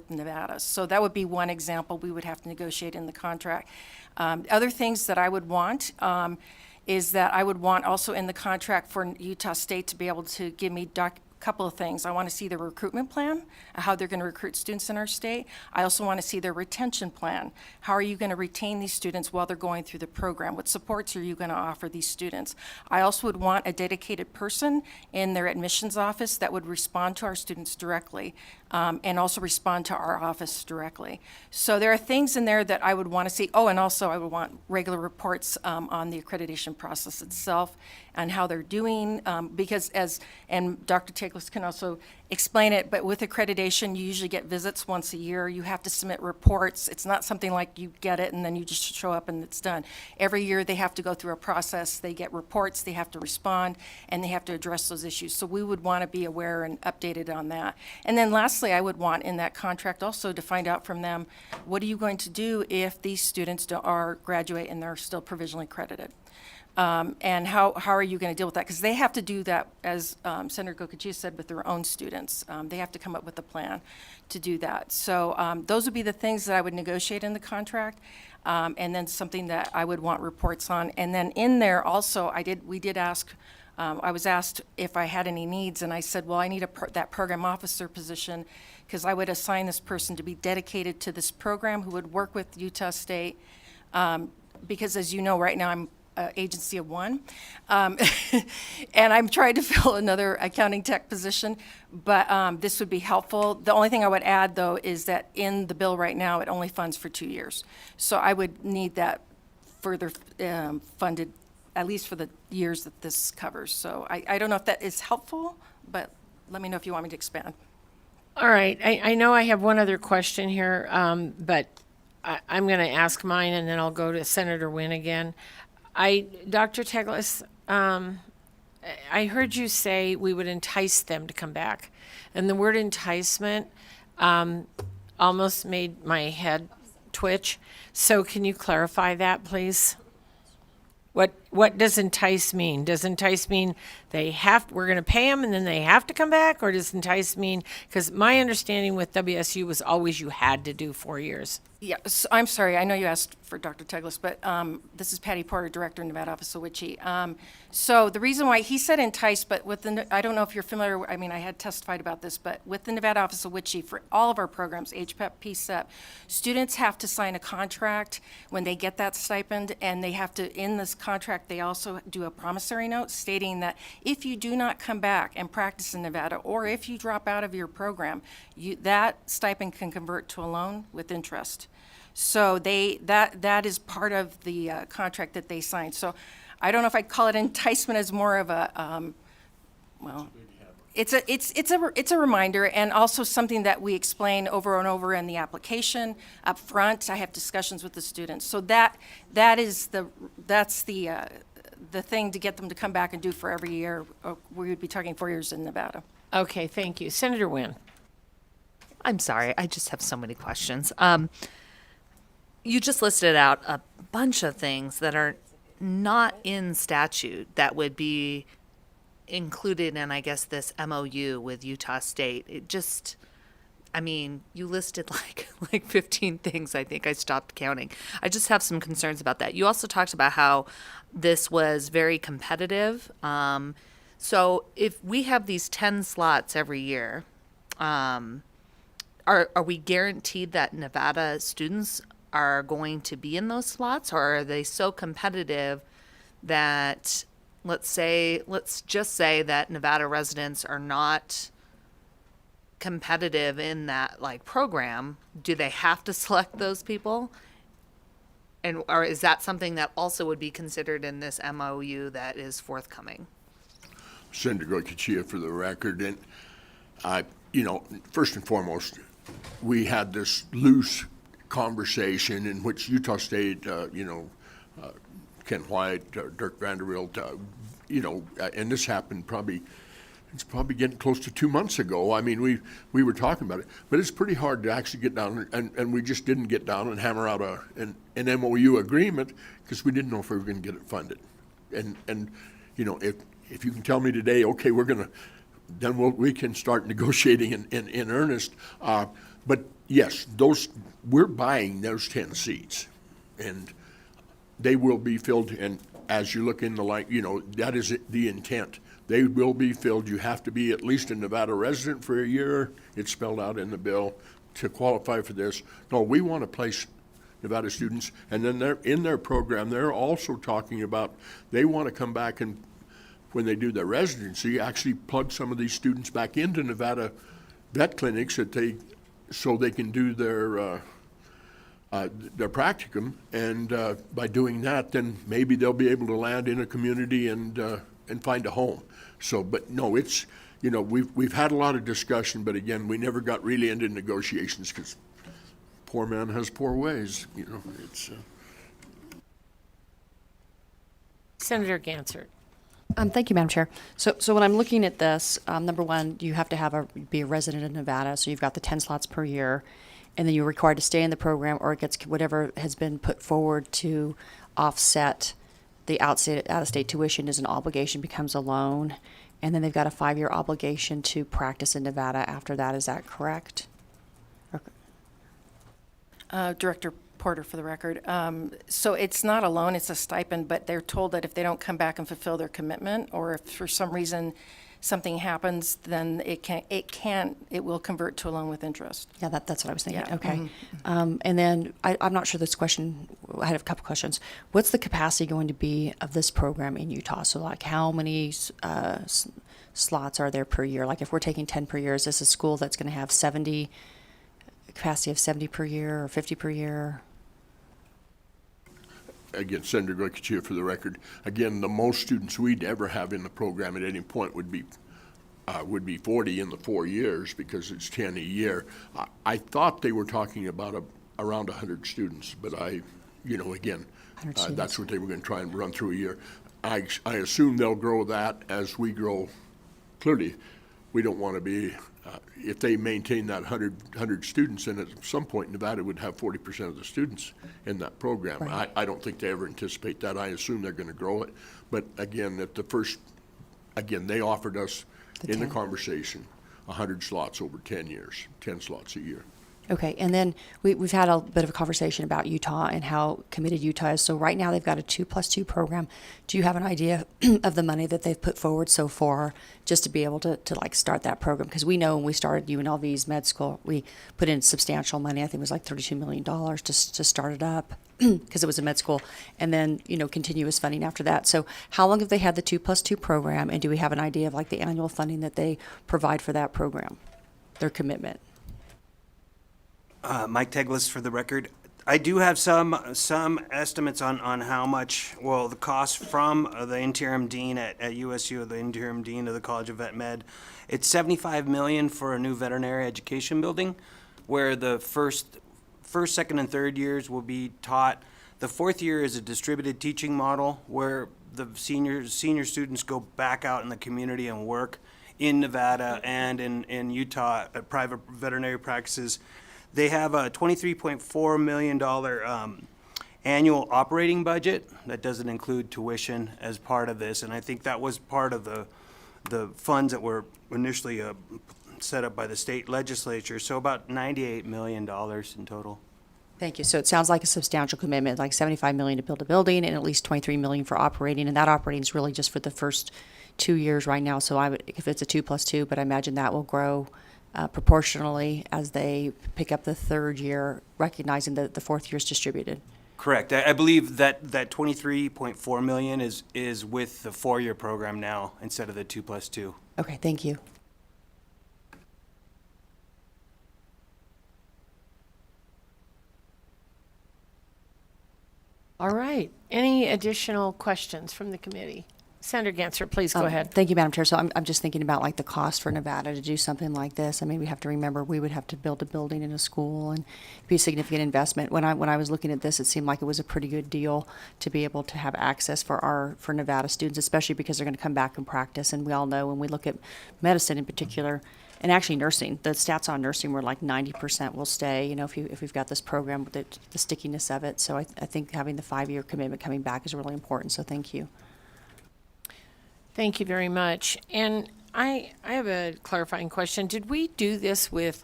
Nevada. So that would be one example we would have to negotiate in the contract. Other things that I would want is that I would want also in the contract for Utah State to be able to give me couple of things. I want to see the recruitment plan, how they're going to recruit students in our state. I also want to see their retention plan. How are you going to retain these students while they're going through the program? What supports are you going to offer these students? I also would want a dedicated person in their admissions office that would respond to our students directly, and also respond to our office directly. So there are things in there that I would want to see. Oh, and also I would want regular reports on the accreditation process itself and how they're doing, because and Dr. Taglis can also explain it, but with accreditation, you usually get visits once a year. You have to submit reports. It's not something like you get it and then you just show up and it's done. Every year they have to go through a process. They get reports, they have to respond, and they have to address those issues. So we would want to be aware and updated on that. And then lastly, I would want in that contract also to find out from them, what are you going to do if these students are graduate and they're still provisionally credited? And how are you going to deal with that? Because they have to do that, as Senator Goicoechea said, with their own students. They have to come up with a plan to do that. So those would be the things that I would negotiate in the contract, and then something that I would want reports on. And then in there also, we did ask, I was asked if I had any needs, and I said, well, I need that program officer position, because I would assign this person to be dedicated to this program who would work with Utah State, because as you know, right now I'm agency of one, and I'm trying to fill another accounting tech position, but this would be helpful. The only thing I would add, though, is that in the bill right now, it only funds for 2 years. So I would need that further funded, at least for the years that this covers. So I don't know if that is helpful, but let me know if you want me to expand. All right. I know I have one other question here, but I'm going to ask mine, and then I'll go to Senator Wynn again. Dr. Taglis, I heard you say we would entice them to come back. And the word enticement almost made my head twitch. So can you clarify that, please? What does entice mean? Does entice mean we're going to pay them and then they have to come back? Or does entice mean, because my understanding with WSU was always you had to do 4 years. Yeah, so I'm sorry. I know you asked for Dr. Taglis, but this is Patty Porter, Director, Nevada Office of WICHE. So the reason why he said entice, but I don't know if you're familiar, I mean, I had testified about this, but with the Nevada Office of WICHE, for all of our programs, HPEP, PSEP, students have to sign a contract when they get that stipend, and they have to, in this contract, they also do a promissory note stating that if you do not come back and practice in Nevada, or if you drop out of your program, that stipend can convert to a loan with interest. So that is part of the contract that they signed. So I don't know if I'd call it enticement as more of a, it's a reminder, and also something that we explain over and over in the application up front. I have discussions with the students. So that's the thing to get them to come back and do for every year. We would be talking 4 years in Nevada. Okay, thank you. Senator Wynn. I'm sorry, I just have so many questions. You just listed out a bunch of things that are not in statute that would be included in, I guess, this MOU with Utah State. It just, I mean, you listed like 15 things. I think I stopped counting. I just have some concerns about that. You also talked about how this was very competitive. So if we have these 10 slots every year, are we guaranteed that Nevada students are going to be in those slots, or are they so competitive that let's just say that Nevada residents are not competitive in that program? Do they have to select those people? Or is that something that also would be considered in this MOU that is forthcoming? Senator Goicoechea for the record, and first and foremost, we had this loose conversation in which Utah State, Ken White, Dirk Vanderbilt, and this happened it's probably getting close to 2 months ago. I mean, we were talking about it, but it's pretty hard to actually get down, and we just didn't get down and hammer out an MOU agreement because we didn't know if we were going to get it funded. And if you can tell me today, okay, we can start negotiating in earnest. But yes, we're buying those 10 seats, and they will be filled. And as you look in that is the intent. They will be filled. You have to be at least a Nevada resident for a year. It's spelled out in the bill to qualify for this. No, we want to place Nevada students, and then they're in their program. They're also talking about they want to come back and when they do their residency, actually plug some of these students back into Nevada vet clinics so they can do their practicum, and by doing that, then maybe they'll be able to land in a community and find a home. So, but no, it's, you know, we've had a lot of discussion, but again, we never got really into negotiations because poor man has poor ways. You know, it's. Senator Gansert. Thank you, Madam Chair. So when I'm looking at this, number one, you have to be a resident of Nevada, so you've got the 10 slots per year, and then you're required to stay in the program, or it gets whatever has been put forward to offset the out-of-state tuition as an obligation becomes a loan, and then they've got a 5-year obligation to practice in Nevada after that. Is that correct? Director Porter, for the record. So it's not a loan, it's a stipend, but they're told that if they don't come back and fulfill their commitment, or if for some reason something happens, then it will convert to a loan with interest. Yeah, that's what I was thinking. Yeah. Okay. Mhm. And then I'm not sure this question, I had a couple questions. What's the capacity going to be of this program in Utah? So like how many slots are there per year? Like if we're taking 10 per year, is this a school that's going to have capacity of 70 per year or 50 per year? Again, Senator Goycochea, for the record, again, the most students we'd ever have in the program at any point would be 40 in the 4 years because it's 10 a year. I thought they were talking about around 100 students, but again, that's what they were going to try and run through a year. I assume they'll grow that as we grow. Clearly, we don't want to be, if they maintain that 100 students, then at some point Nevada would have 40% of the students in that program. Right. I don't think they ever anticipate that. I assume they're going to grow it. But again, they offered us in the conversation 100 slots over 10 years, 10 slots a year. Okay, and then we've had a bit of a conversation about Utah and how committed Utah is. So right now they've got a 2+2 program. Do you have an idea of the money that they've put forward so far just to be able to like start that program? Because we know when we started UNLV's med school, we put in substantial money. I think it was like $32 million to start it up because it was a med school, and then continuous funding after that. So how long have they had the 2+2 program, and do we have an idea of like the annual funding that they provide for that program, their commitment? Mike Teglis, for the record. I do have some estimates on how much, the cost from the interim dean at USU, the interim dean of the College of Vet Med. It's $75 million for a new veterinary education building, where the first, second, and third years will be taught. The fourth year is a distributed teaching model where the senior students go back out in the community and work in Nevada and in Utah at private veterinary practices. They have a $23.4 million annual operating budget that doesn't include tuition as part of this, and I think that was part of the funds that were initially set up by the state legislature, so about $98 million in total. Thank you. So it sounds like a substantial commitment, like $75 million to build a building and at least $23 million for operating, and that operating is really just for the first 2 years right now. So if it's a 2+2, but I imagine that will grow proportionally as they pick up the third year, recognizing that the fourth year is distributed. Correct. I believe that $23.4 million is with the 4-year program now instead of the 2+2. Okay, thank you. All right. Any additional questions from the committee? Senator Gansert, please go ahead. Thank you, Madam Chair. So I'm just thinking about like the cost for Nevada to do something like this. I mean, we have to remember we would have to build a building in a school and be a significant investment. When I was looking at this, it seemed like it was a pretty good deal to be able to have access for Nevada students, especially because they're going to come back and practice. And we all know when we look at medicine in particular, and actually nursing, the stats on nursing were like 90% will stay, if we've got this program with the stickiness of it. So I think having the 5-year commitment coming back is really important. So thank you. Thank you very much. And I have a clarifying question. Did we do this with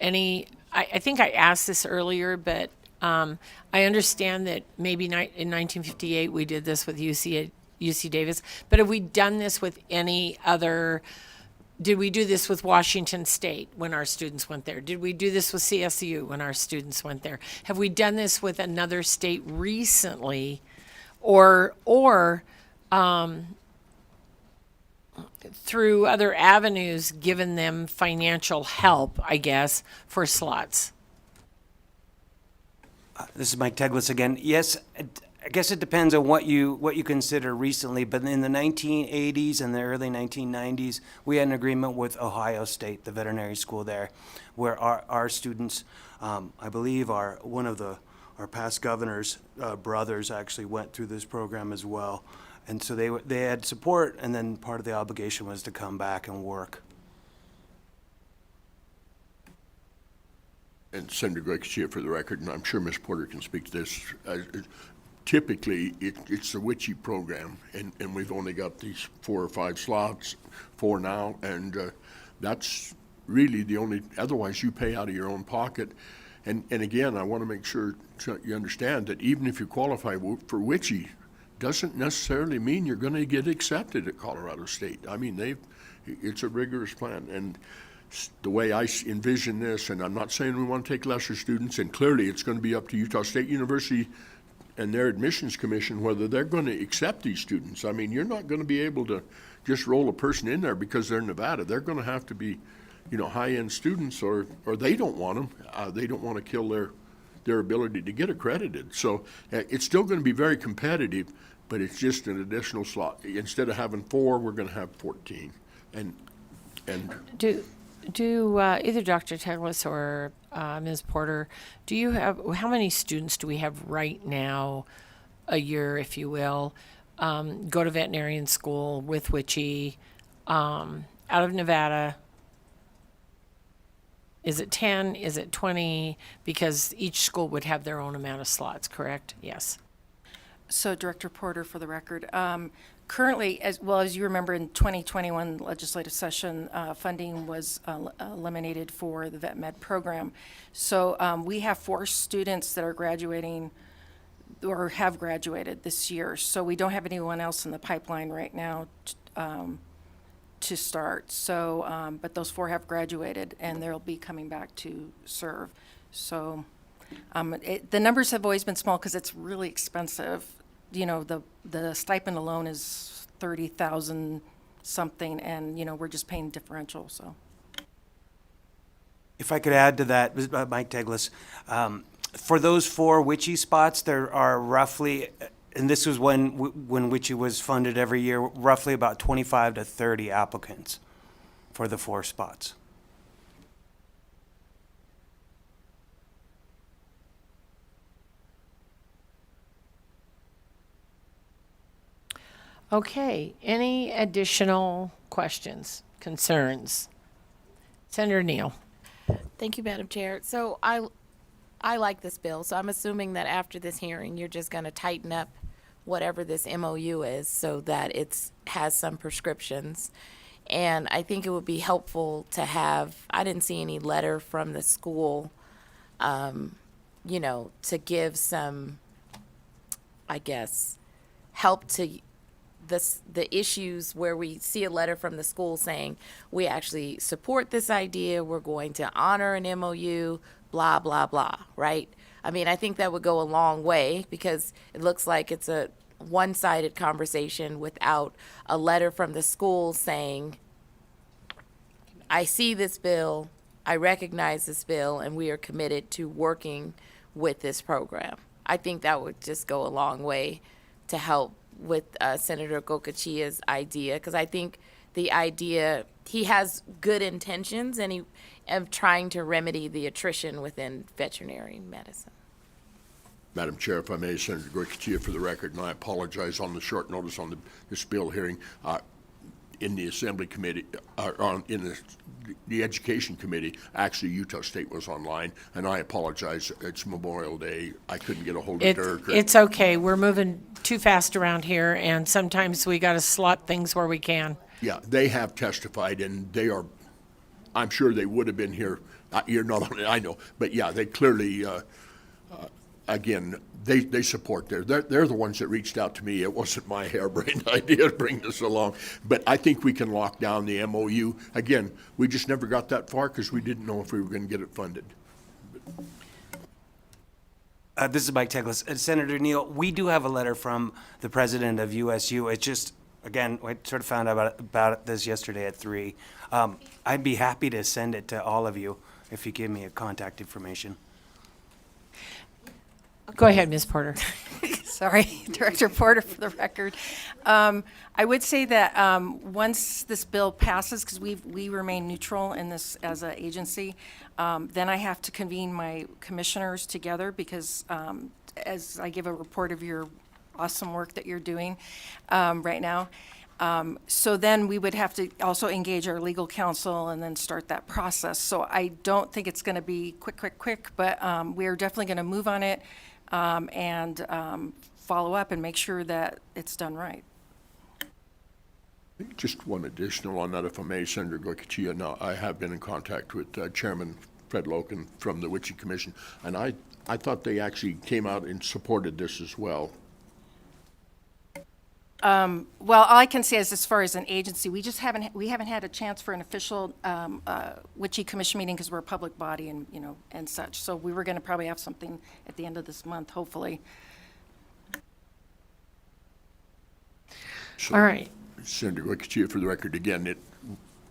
any, I think I asked this earlier, but I understand that maybe in 1958 we did this with UCLA UC Davis. But have we done this with any other? Did we do this with Washington State when our students went there? Did we do this with CSU when our students went there? Have we done this with another state recently, or through other avenues, given them financial help, I guess, for slots? This is Mike Teglis again. Yes, I guess it depends on what you consider recently, but in the 1980s and the early 1990s, we had an agreement with Ohio State, the veterinary school there, where our students, I believe one of our past governor's brothers actually went through this program as well. And so they had support, and then part of the obligation was to come back and work. And Senator Goicoechea for the record, and I'm sure Ms. Porter can speak to this. Typically, it's the WICHE program, and we've only got these 4 or 5 slots, 4 now, and that's really the only, otherwise you pay out of your own pocket. And again, I want to make sure you understand that even if you qualify for WICHE, doesn't necessarily mean you're going to get accepted at Colorado State. I mean, it's a rigorous plan. And the way I envision this, and I'm not saying we want to take lesser students, and clearly it's going to be up to Utah State University and their admissions commission whether they're going to accept these students. I mean, you're not going to be able to just roll a person in there because they're in Nevada. They're going to have to be, high-end students, or they don't want them. They don't want to kill their ability to get accredited. So it's still going to be very competitive, but it's just an additional slot. Instead of having 4, we're going to have 14. And do either Dr. Teglis or Ms. Porter, how many students do we have right now, a year, if you will, go to veterinarian school with WICHE out of Nevada? Is it 10? Is it 20? Because each school would have their own amount of slots, correct? Yes. So Director Porter, for the record, currently, as you remember, in 2021 legislative session, funding was eliminated for the vet med program. So we have 4 students that are graduating or have graduated this year. So we don't have anyone else in the pipeline right now to start. So, but those 4 have graduated, and they'll be coming back to serve. So the numbers have always been small because it's really expensive. The stipend alone is $30,000 something, and we're just paying differential. So, If I could add to that, Mike Teglis, for those 4 WICHE spots, there are roughly, and this was when WICHE was funded every year, roughly about 25 to 30 applicants for the 4 spots. Okay, any additional questions, concerns? Senator Neal. Thank you, Madam Chair. So I like this bill, so I'm assuming that after this hearing, you're just going to tighten up whatever this MOU is so that it has some prescriptions. And I think it would be helpful to have, I didn't see any letter from the school, to give some, I guess, help to the issues where we see a letter from the school saying, we actually support this idea, we're going to honor an MOU, blah, blah, blah, right? I mean, I think that would go a long way because it looks like it's a one-sided conversation without a letter from the school saying, I see this bill, I recognize this bill, and we are committed to working with this program. I think that would just go a long way to help with Senator Goicoechea's idea, because I think the idea, he has good intentions and he of trying to remedy the attrition within veterinary medicine. Madam Chair, if I may, Senator Goicoechea for the record, and I apologize on the short notice on this bill hearing. In the Assembly Committee, in the Education Committee, actually Utah State was online, and I apologize. It's Memorial Day. I couldn't get a hold of Derek. It's okay. We're moving too fast around here, and sometimes we got to slot things where we can. Yeah, they have testified, and they are, I'm sure they would have been here. You're not on it, I know. But yeah, they clearly, again, they support they're the ones that reached out to me. It wasn't my harebrained idea to bring this along. But I think we can lock down the MOU. Again, we just never got that far because we didn't know if we were going to get it funded. This is Mike Teglis. Senator Neal, we do have a letter from the president of USU. It's just, again, I sort of found out about this yesterday at 3. I'd be happy to send it to all of you if you give me a contact information. Go ahead, Ms. Porter. Sorry, Director Porter for the record. I would say that once this bill passes, because we remain neutral in this as an agency, then I have to convene my commissioners together because as I give a report of your awesome work that you're doing right now. So then we would have to also engage our legal counsel and then start that process. So I don't think it's going to be quick, but we are definitely going to move on it and follow up and make sure that it's done right. Just one additional on that, if I may, Senator Goycochea. Now, I have been in contact with Chairman Fred Loken from the Witchy Commission, and I thought they actually came out and supported this as well. Well, all I can say is, as far as an agency, we haven't had a chance for an official Witchy Commission meeting because we're a public body and and such. So we were going to probably have something at the end of this month, hopefully. So, All right. Senator Goycochea, for the record, again,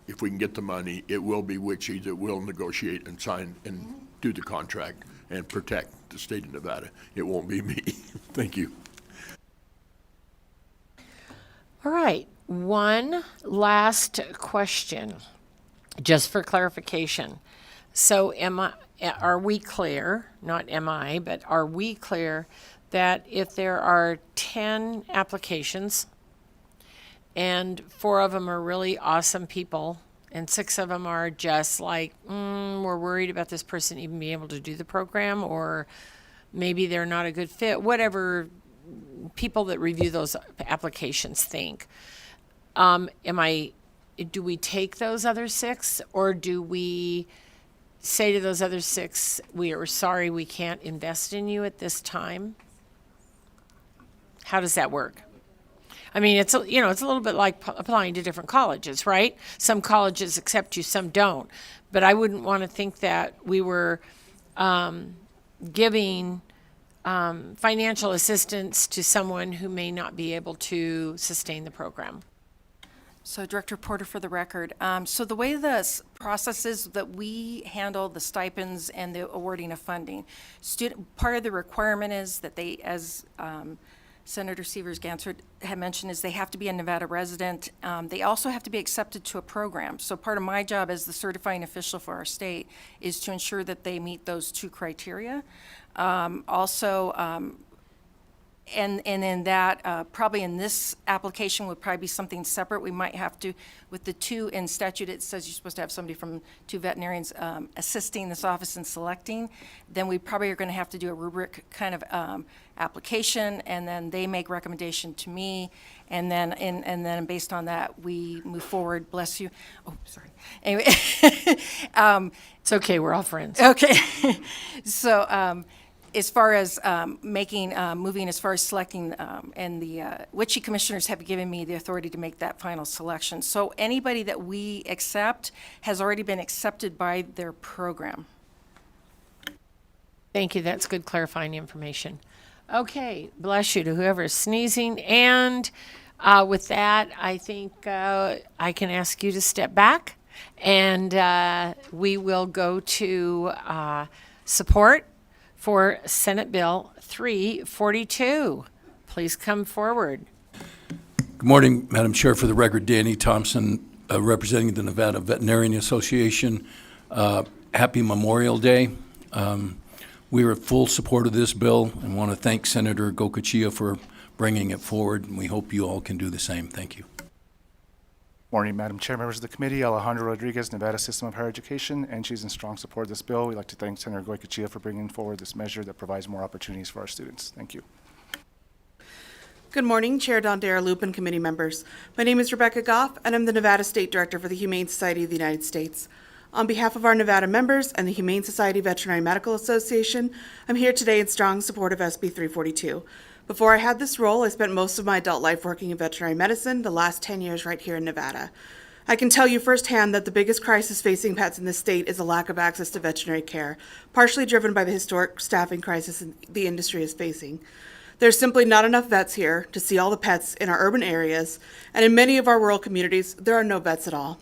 if we can get the money, it will be Witchy that will negotiate and sign and do the contract and protect the state of Nevada. It won't be me. Thank you. All right, one last question, just for clarification. So are we clear, not am I, but are we clear that if there are 10 applications and 4 of them are really awesome people and 6 of them are just like, we're worried about this person even being able to do the program, or maybe they're not a good fit, whatever people that review those applications think. Do we take those other 6, or do we say to those other 6, we are sorry, we can't invest in you at this time? How does that work? I mean, it's a little bit like applying to different colleges, right? Some colleges accept you, some don't. But I wouldn't want to think that we were giving financial assistance to someone who may not be able to sustain the program. So Director Porter for the record. So the way the process is that we handle the stipends and the awarding of funding. Part of the requirement is that they, as Senator Sievers-Gansert had mentioned, is they have to be a Nevada resident. They also have to be accepted to a program. So part of my job as the certifying official for our state is to ensure that they meet those 2 criteria. And in that, probably in this application would probably be something separate. We might have to, with the 2 in statute, it says you're supposed to have somebody from 2 veterinarians assisting this office in selecting. Then we probably are going to have to do a rubric kind of application, and then they make recommendation to me, and then based on that we move forward. Bless you. Oh, sorry. Anyway, it's okay. We're all friends. Okay. So. As far as moving as far as selecting, and the Witchy commissioners have given me the authority to make that final selection. So anybody that we accept has already been accepted by their program. Thank you. That's good clarifying information. Okay, bless you to whoever's sneezing. And with that, I think I can ask you to step back, and we will go to support for Senate Bill 342. Please come forward. Good morning, Madam Chair. For the record, Danny Thompson, representing the Nevada Veterinarian Association. Happy Memorial Day. We are in full support of this bill and want to thank Senator Goycochea for bringing it forward, and we hope you all can do the same. Thank you. Morning, Madam Chair, members of the committee. Alejandro Rodriguez, Nevada System of Higher Education, and she's in strong support of this bill. We'd like to thank Senator Goycochea for bringing forward this measure that provides more opportunities for our students. Thank you. Good morning, Chair Dondera Loop and committee members. My name is Rebecca Goff, and I'm the Nevada State Director for the Humane Society of the United States. On behalf of our Nevada members and the Humane Society Veterinary Medical Association, I'm here today in strong support of SB 342. Before I had this role, I spent most of my adult life working in veterinary medicine, the last 10 years right here in Nevada. I can tell you firsthand that the biggest crisis facing pets in this state is a lack of access to veterinary care, partially driven by the historic staffing crisis the industry is facing. There's simply not enough vets here to see all the pets in our urban areas, and in many of our rural communities, there are no vets at all.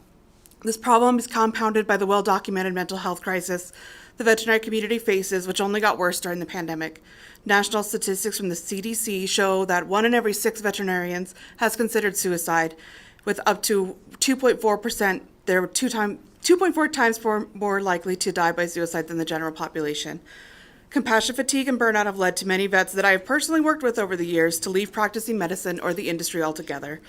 This problem is compounded by the well-documented mental health crisis the veterinary community faces, which only got worse during the pandemic. National statistics from the CDC show that 1 in every 6 veterinarians has considered suicide, with up to 2.4%, they're 2.4 times more likely to die by suicide than the general population. Compassion fatigue and burnout have led to many vets that I have personally worked with over the years to leave practicing medicine or the industry altogether.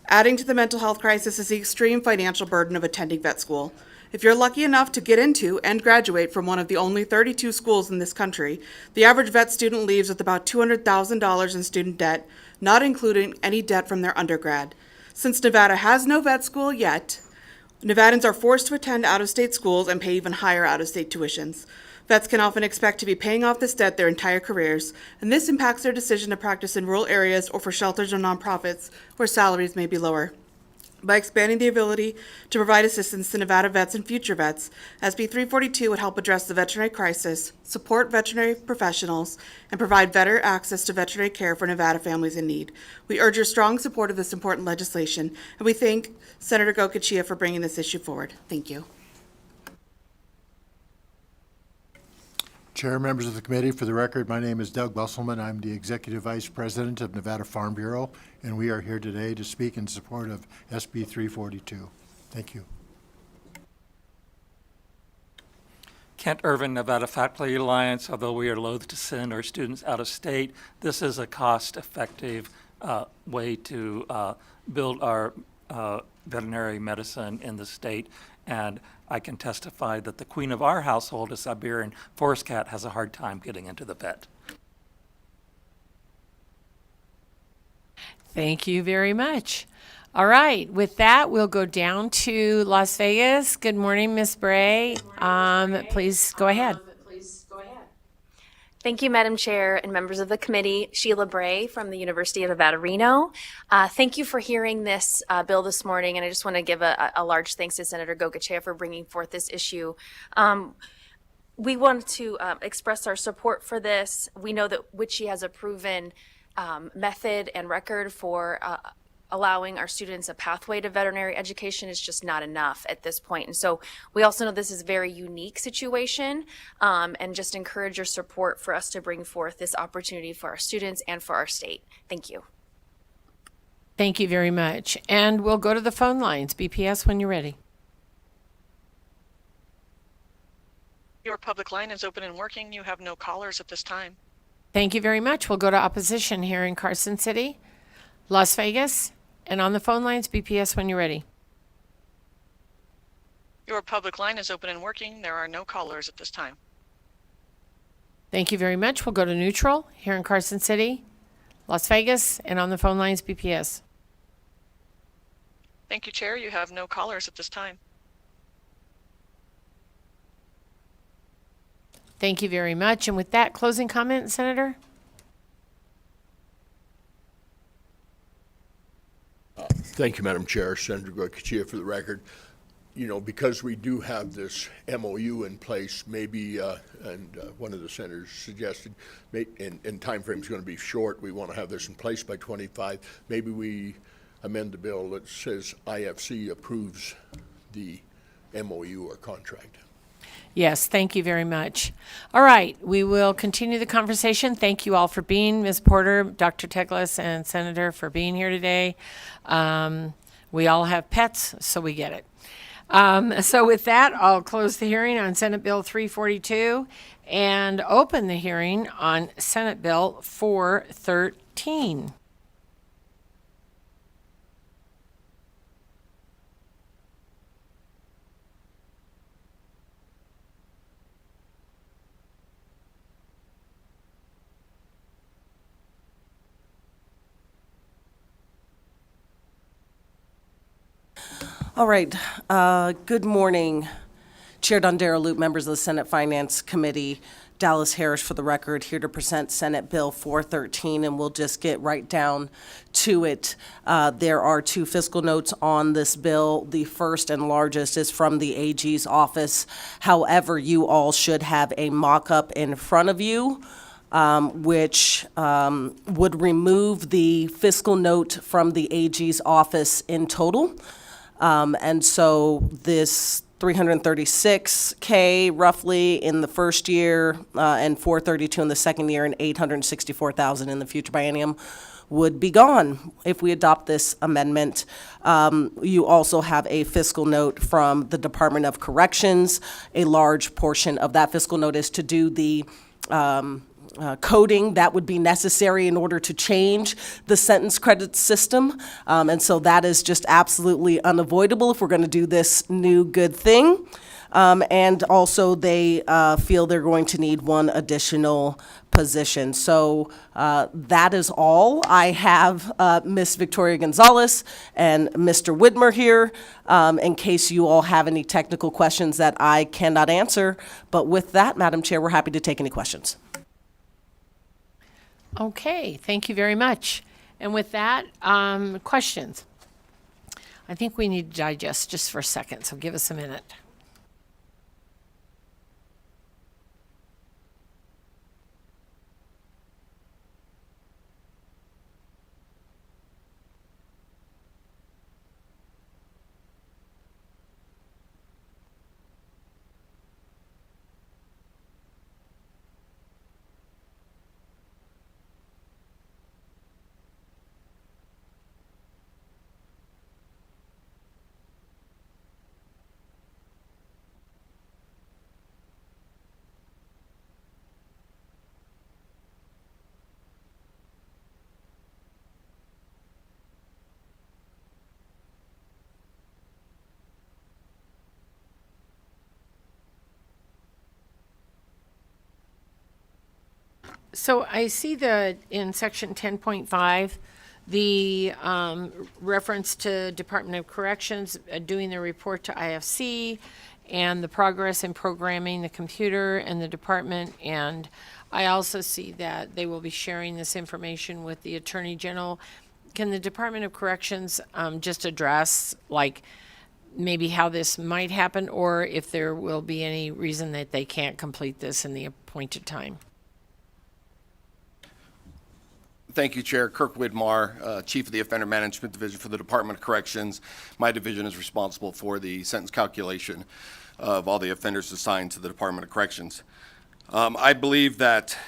Adding to the mental health crisis is the extreme financial burden of attending vet school. If you're lucky enough to get into and graduate from one of the only 32 schools in this country, the average vet student leaves with about $200,000 in student debt, not including any debt from their undergrad. Since Nevada has no vet school yet, Nevadans are forced to attend out-of-state schools and pay even higher out-of-state tuitions. Vets can often expect to be paying off this debt their entire careers, and this impacts their decision to practice in rural areas or for shelters or nonprofits where salaries may be lower. By expanding the ability to provide assistance to Nevada vets and future vets, SB 342 would help address the veterinary crisis, support veterinary professionals, and provide better access to veterinary care for Nevada families in need. We urge your strong support of this important legislation, and we thank Senator Goicoechea for bringing this issue forward. Thank you. Chair, members of the committee, for the record, my name is Doug Busselman. I'm the Executive Vice President of Nevada Farm Bureau, and we are here today to speak in support of SB 342. Thank you. Kent Irvin, Nevada Faculty Alliance. Although we are loath to send our students out of state, this is a cost-effective way to build our veterinary medicine in the state. And I can testify that the queen of our household, a Siberian forest cat, has a hard time getting into the vet. Thank you very much. All right, with that, we'll go down to Las Vegas. Good morning, Ms. Bray. Please go ahead. Thank you, Madam Chair and members of the committee. Sheila Bray from the University of Nevada, Reno. Thank you for hearing this bill this morning, and I just want to give a large thanks to Senator Goicoechea for bringing forth this issue. We want to express our support for this. We know that WICHE has a proven method and record for allowing our students a pathway to veterinary education is just not enough at this point. And so we also know this is a very unique situation, and just encourage your support for us to bring forth this opportunity for our students and for our state. Thank you. Thank you very much. And we'll go to the phone lines. BPS, when you're ready. Your public line is open and working. You have no callers at this time. Thank you very much. We'll go to opposition here in Carson City, Las Vegas, and on the phone lines, BPS, when you're ready. Your public line is open and working. There are no callers at this time. Thank you very much. We'll go to neutral here in Carson City, Las Vegas, and on the phone lines, BPS. Thank you, Chair. You have no callers at this time. Thank you very much. And with that, closing comment, Senator? Thank you, Madam Chair. Senator Goicoechea, for the record. You know, because we do have this MOU in place, maybe, and one of the senators suggested, and time frame is going to be short, we want to have this in place by 25. Maybe we amend the bill that says IFC approves the MOU or contract. Yes, thank you very much. All right, we will continue the conversation. Thank you all for being, Ms. Porter, Dr. Teglis, and Senator for being here today. We all have pets, so we get it. So with that, I'll close the hearing on Senate Bill 342 and open the hearing on Senate Bill 413. All right. Good morning, Chair Dondero Loop, members of the Senate Finance Committee, Dallas Harris for the record, here to present Senate Bill 413, and we'll just get right down to it. There are two fiscal notes on this bill. The first and largest is from the AG's office. However, you all should have a mock-up in front of you, which would remove the fiscal note from the AG's office in total. And so this 336K roughly in the first year, and 432 in the second year, and 864,000 in the future biennium would be gone if we adopt this amendment. You also have a fiscal note from the Department of Corrections. A large portion of that fiscal note is to do the coding that would be necessary in order to change the sentence credit system. And so that is just absolutely unavoidable if we're going to do this new good thing. And also they feel they're going to need one additional position. So that is all. I have Ms. Victoria Gonzalez and Mr. Widmer here in case you all have any technical questions that I cannot answer. But with that, Madam Chair, we're happy to take any questions. Okay, thank you very much. And with that, questions? I think we need to digest just for a second, so give us a minute. So I see that in section 10.5, the reference to Department of Corrections doing the report to IFC and the progress in programming the computer and the department. And I also see that they will be sharing this information with the Attorney General. Can the Department of Corrections just address like maybe how this might happen, or if there will be any reason that they can't complete this in the appointed time? Thank you, Chair. Kirk Widmar, Chief of the Offender Management Division for the Department of Corrections. My division is responsible for the sentence calculation of all the offenders assigned to the Department of Corrections. I believe that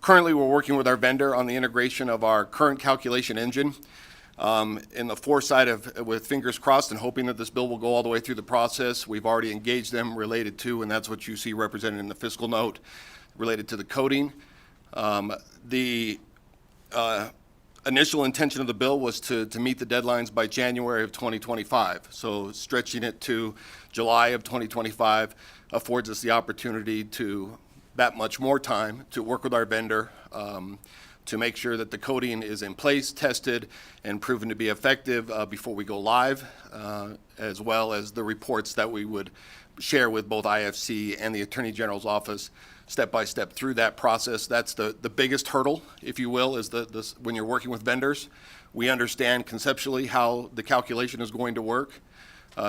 currently we're working with our vendor on the integration of our current calculation engine. In the foresight of, with fingers crossed and hoping that this bill will go all the way through the process, we've already engaged them related to, and that's what you see represented in the fiscal note, related to the coding. The initial intention of the bill was to meet the deadlines by January of 2025. So stretching it to July of 2025 affords us the opportunity to that much more time to work with our vendor to make sure that the coding is in place, tested, and proven to be effective before we go live, as well as the reports that we would share with both IFC and the Attorney General's office step by step through that process. That's the biggest hurdle, if you will, is when you're working with vendors. We understand conceptually how the calculation is going to work.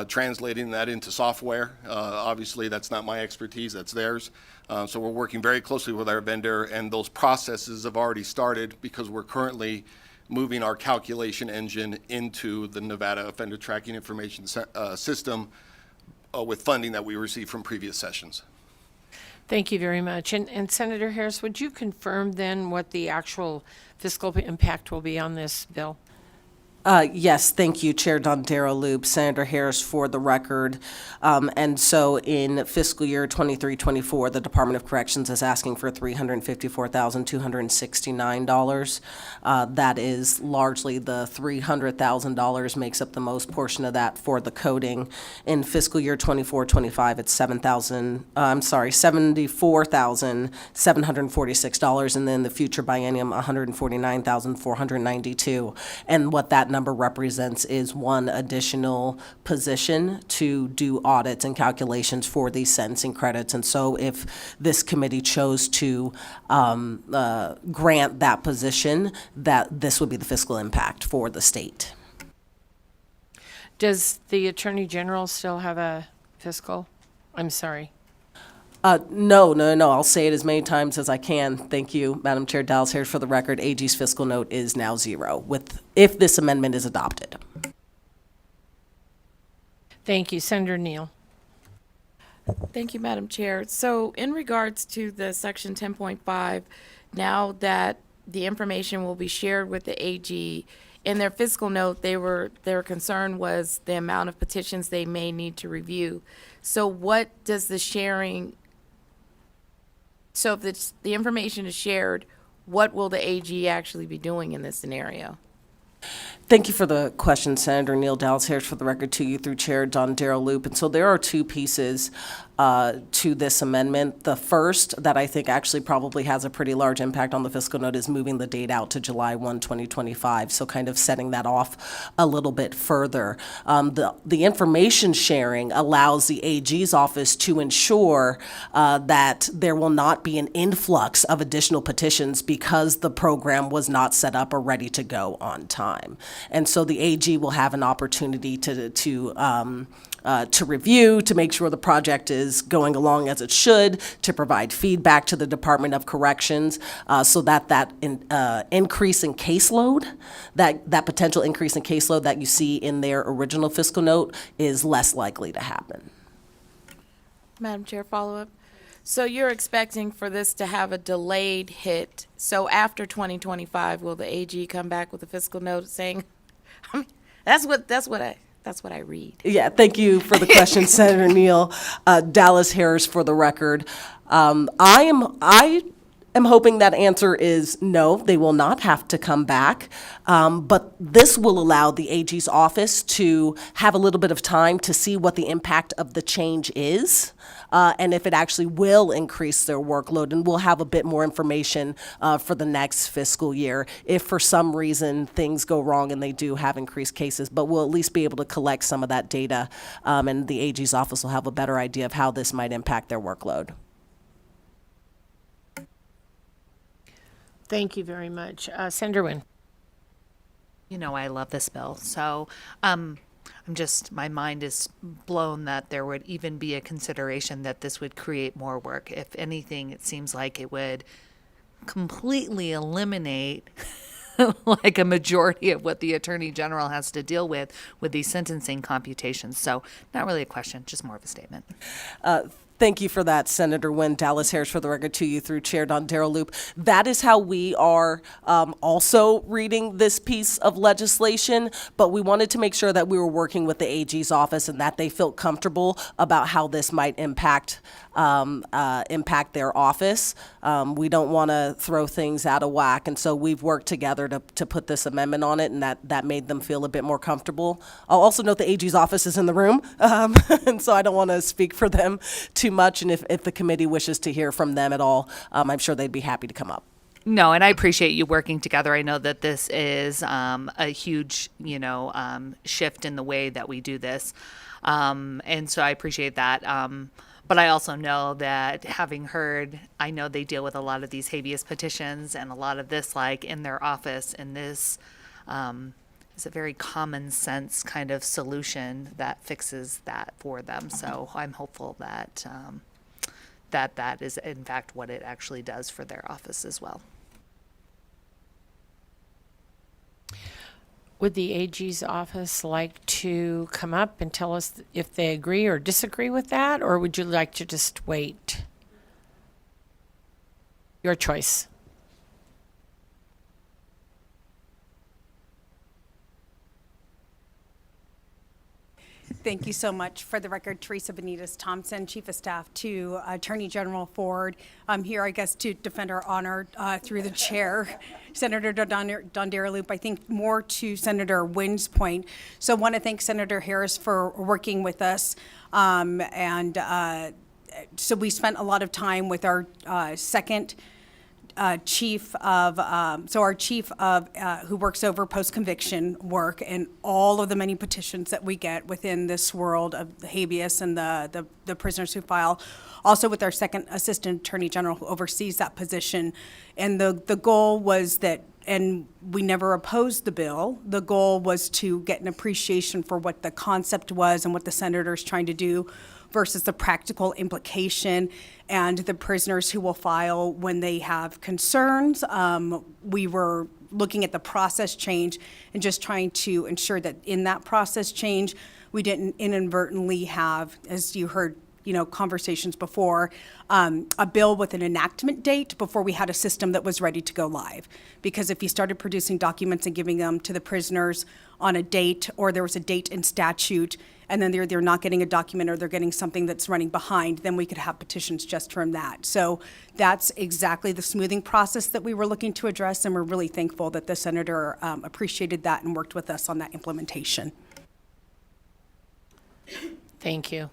Translating that into software, obviously that's not my expertise, that's theirs. So we're working very closely with our vendor, and those processes have already started because we're currently moving our calculation engine into the Nevada Offender Tracking Information System with funding that we received from previous sessions. Thank you very much. And Senator Harris, would you confirm then what the actual fiscal impact will be on this bill? Yes, thank you, Chair Dondero Loop, Senator Harris for the record. And so in fiscal year 23-24, the Department of Corrections is asking for $354,269. That is largely the $300,000 makes up the most portion of that for the coding. In fiscal year 24-25, it's $74,746, and then the future biennium, $149,492. And what that number represents is one additional position to do audits and calculations for these sentencing credits. And so if this committee chose to grant that position, that this would be the fiscal impact for the state. Does the Attorney General still have a fiscal? I'm sorry. No. I'll say it as many times as I can. Thank you, Madam Chair. Dallas Harris for the record. AG's fiscal note is now 0 if this amendment is adopted. Thank you. Senator Neal. Thank you, Madam Chair. So in regards to the section 10.5, now that the information will be shared with the AG, in their fiscal note, their concern was the amount of petitions they may need to review. So what does the sharing, so if the information is shared, what will the AG actually be doing in this scenario? Thank you for the question, Senator Neal. Dallas Harris for the record to you through Chair Don Darrell Loop. And so there are two pieces to this amendment. The first that I think actually probably has a pretty large impact on the fiscal note is moving the date out to July 1, 2025. So kind of setting that off a little bit further. The information sharing allows the AG's office to ensure that there will not be an influx of additional petitions because the program was not set up or ready to go on time. And so the AG will have an opportunity to review, to make sure the project is going along as it should, to provide feedback to the Department of Corrections, so that increase in caseload, that potential increase in caseload that you see in their original fiscal note is less likely to happen. Madam Chair, follow-up. So you're expecting for this to have a delayed hit. So after 2025, will the AG come back with a fiscal note saying, I mean, that's what I read. Yeah, thank you for the question, Senator Neal. Dallas Harris for the record. I am hoping that answer is no, they will not have to come back. But this will allow the AG's office to have a little bit of time to see what the impact of the change is. And if it actually will increase their workload, and we'll have a bit more information for the next fiscal year if for some reason things go wrong and they do have increased cases. But we'll at least be able to collect some of that data, and the AG's office will have a better idea of how this might impact their workload. Thank you very much. Senator Wynn. You know, I love this bill. So my mind is blown that there would even be a consideration that this would create more work. If anything, it seems like it would completely eliminate like a majority of what the Attorney General has to deal with these sentencing computations. So not really a question, just more of a statement. Thank you for that, Senator Wynn. Dallas Harris for the record to you through Chair Don Darrell Loop. That is how we are also reading this piece of legislation, but we wanted to make sure that we were working with the AG's office and that they felt comfortable about how this might impact their office. We don't want to throw things out of whack, and so we've worked together to put this amendment on it, and that made them feel a bit more comfortable. I'll also note the AG's office is in the room, and so I don't want to speak for them too much, and if the committee wishes to hear from them at all, I'm sure they'd be happy to come up. No, and I appreciate you working together. I know that this is a huge, shift in the way that we do this, and so I appreciate that. But I also know that I know they deal with a lot of these habeas petitions and a lot of this in their office, and this is a very common sense kind of solution that fixes that for them. So I'm hopeful that that is in fact what it actually does for their office as well. Would the AG's office like to come up and tell us if they agree or disagree with that, or would you like to just wait? Your choice. Thank you so much. For the record, Teresa Benitez Thompson, Chief of Staff to Attorney General Ford. I'm here, I guess, to defend our honor through the chair, Senator Don Darrell Loop. I think more to Senator Wynn's point. So I want to thank Senator Harris for working with us. So we spent a lot of time with our second chief of, who works over post-conviction work and all of the many petitions that we get within this world of the habeas and the prisoners who file. Also with our second assistant attorney general who oversees that position. And the goal was that, and we never opposed the bill, the goal was to get an appreciation for what the concept was and what the senator's trying to do versus the practical implication and the prisoners who will file when they have concerns. We were looking at the process change and just trying to ensure that in that process change, we didn't inadvertently have, as you heard, conversations before, a bill with an enactment date before we had a system that was ready to go live. Because if you started producing documents and giving them to the prisoners on a date, or there was a date in statute, and then they're not getting a document or they're getting something that's running behind, then we could have petitions just from that. So that's exactly the smoothing process that we were looking to address, and we're really thankful that the senator appreciated that and worked with us on that implementation. Thank you.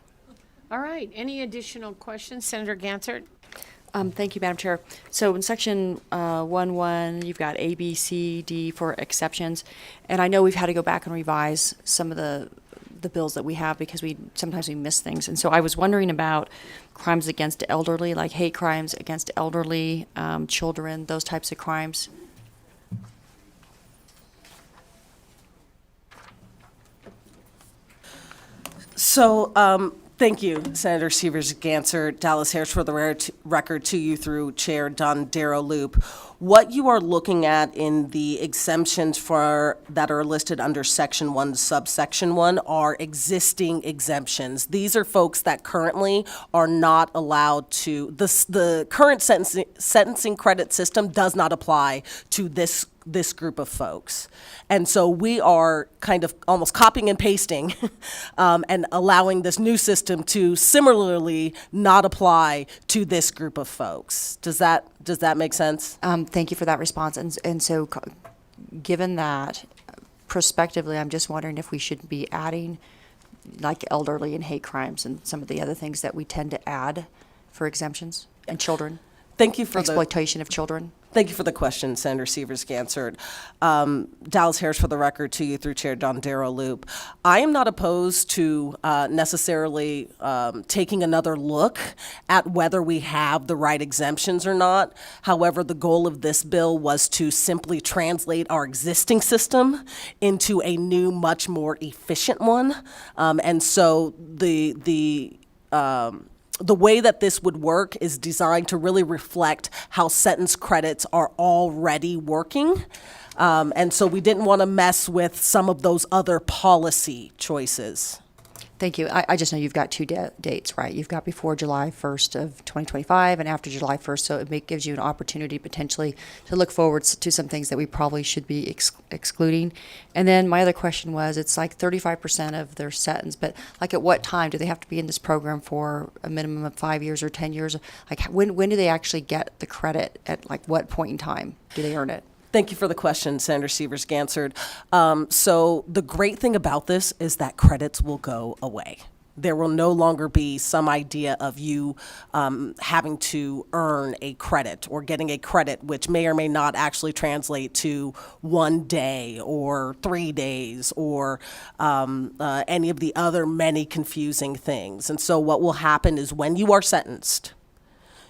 All right, any additional questions? Senator Gansert? Thank you, Madam Chair. So in section 1.1, you've got A, B, C, D for exceptions. And I know we've had to go back and revise some of the bills that we have because sometimes we miss things. And so I was wondering about crimes against elderly, like hate crimes against elderly, children, those types of crimes. So, thank you, Senator Severs-Gansert. Dallas Harris for the record to you through Chair Don Darrow Loop. What you are looking at in the exemptions that are listed under Section 1, subsection 1 are existing exemptions. These are folks that currently are not allowed to, the current sentencing credit system does not apply to this group of folks. And so we are kind of almost copying and pasting and allowing this new system to similarly not apply to this group of folks. Does that make sense? Thank you for that response. And so given that, prospectively, I'm just wondering if we should be adding like elderly and hate crimes and some of the other things that we tend to add for exemptions, and children. Thank you for exploitation of children. Thank you for the question, Senator Severs-Gansert. Dallas Harris for the record to you through Chair Don Darrow Loop. I am not opposed to necessarily taking another look at whether we have the right exemptions or not. However, the goal of this bill was to simply translate our existing system into a new, much more efficient one. And so the way that this would work is designed to really reflect how sentence credits are already working. And so we didn't want to mess with some of those other policy choices. Thank you. I just know you've got two dates, right? You've got before July 1st of 2025 and after July 1st, so it gives you an opportunity potentially to look forward to some things that we probably should be excluding. And then my other question was, it's like 35% of their sentence, but like at what time do they have to be in this program for a minimum of 5 years or 10 years? Like when do they actually get the credit? At like what point in time do they earn it? Thank you for the question, Senator Severs-Gansert. So the great thing about this is that credits will go away. There will no longer be some idea of you having to earn a credit or getting a credit, which may or may not actually translate to 1 day or 3 days or any of the other many confusing things. And so what will happen is when you are sentenced,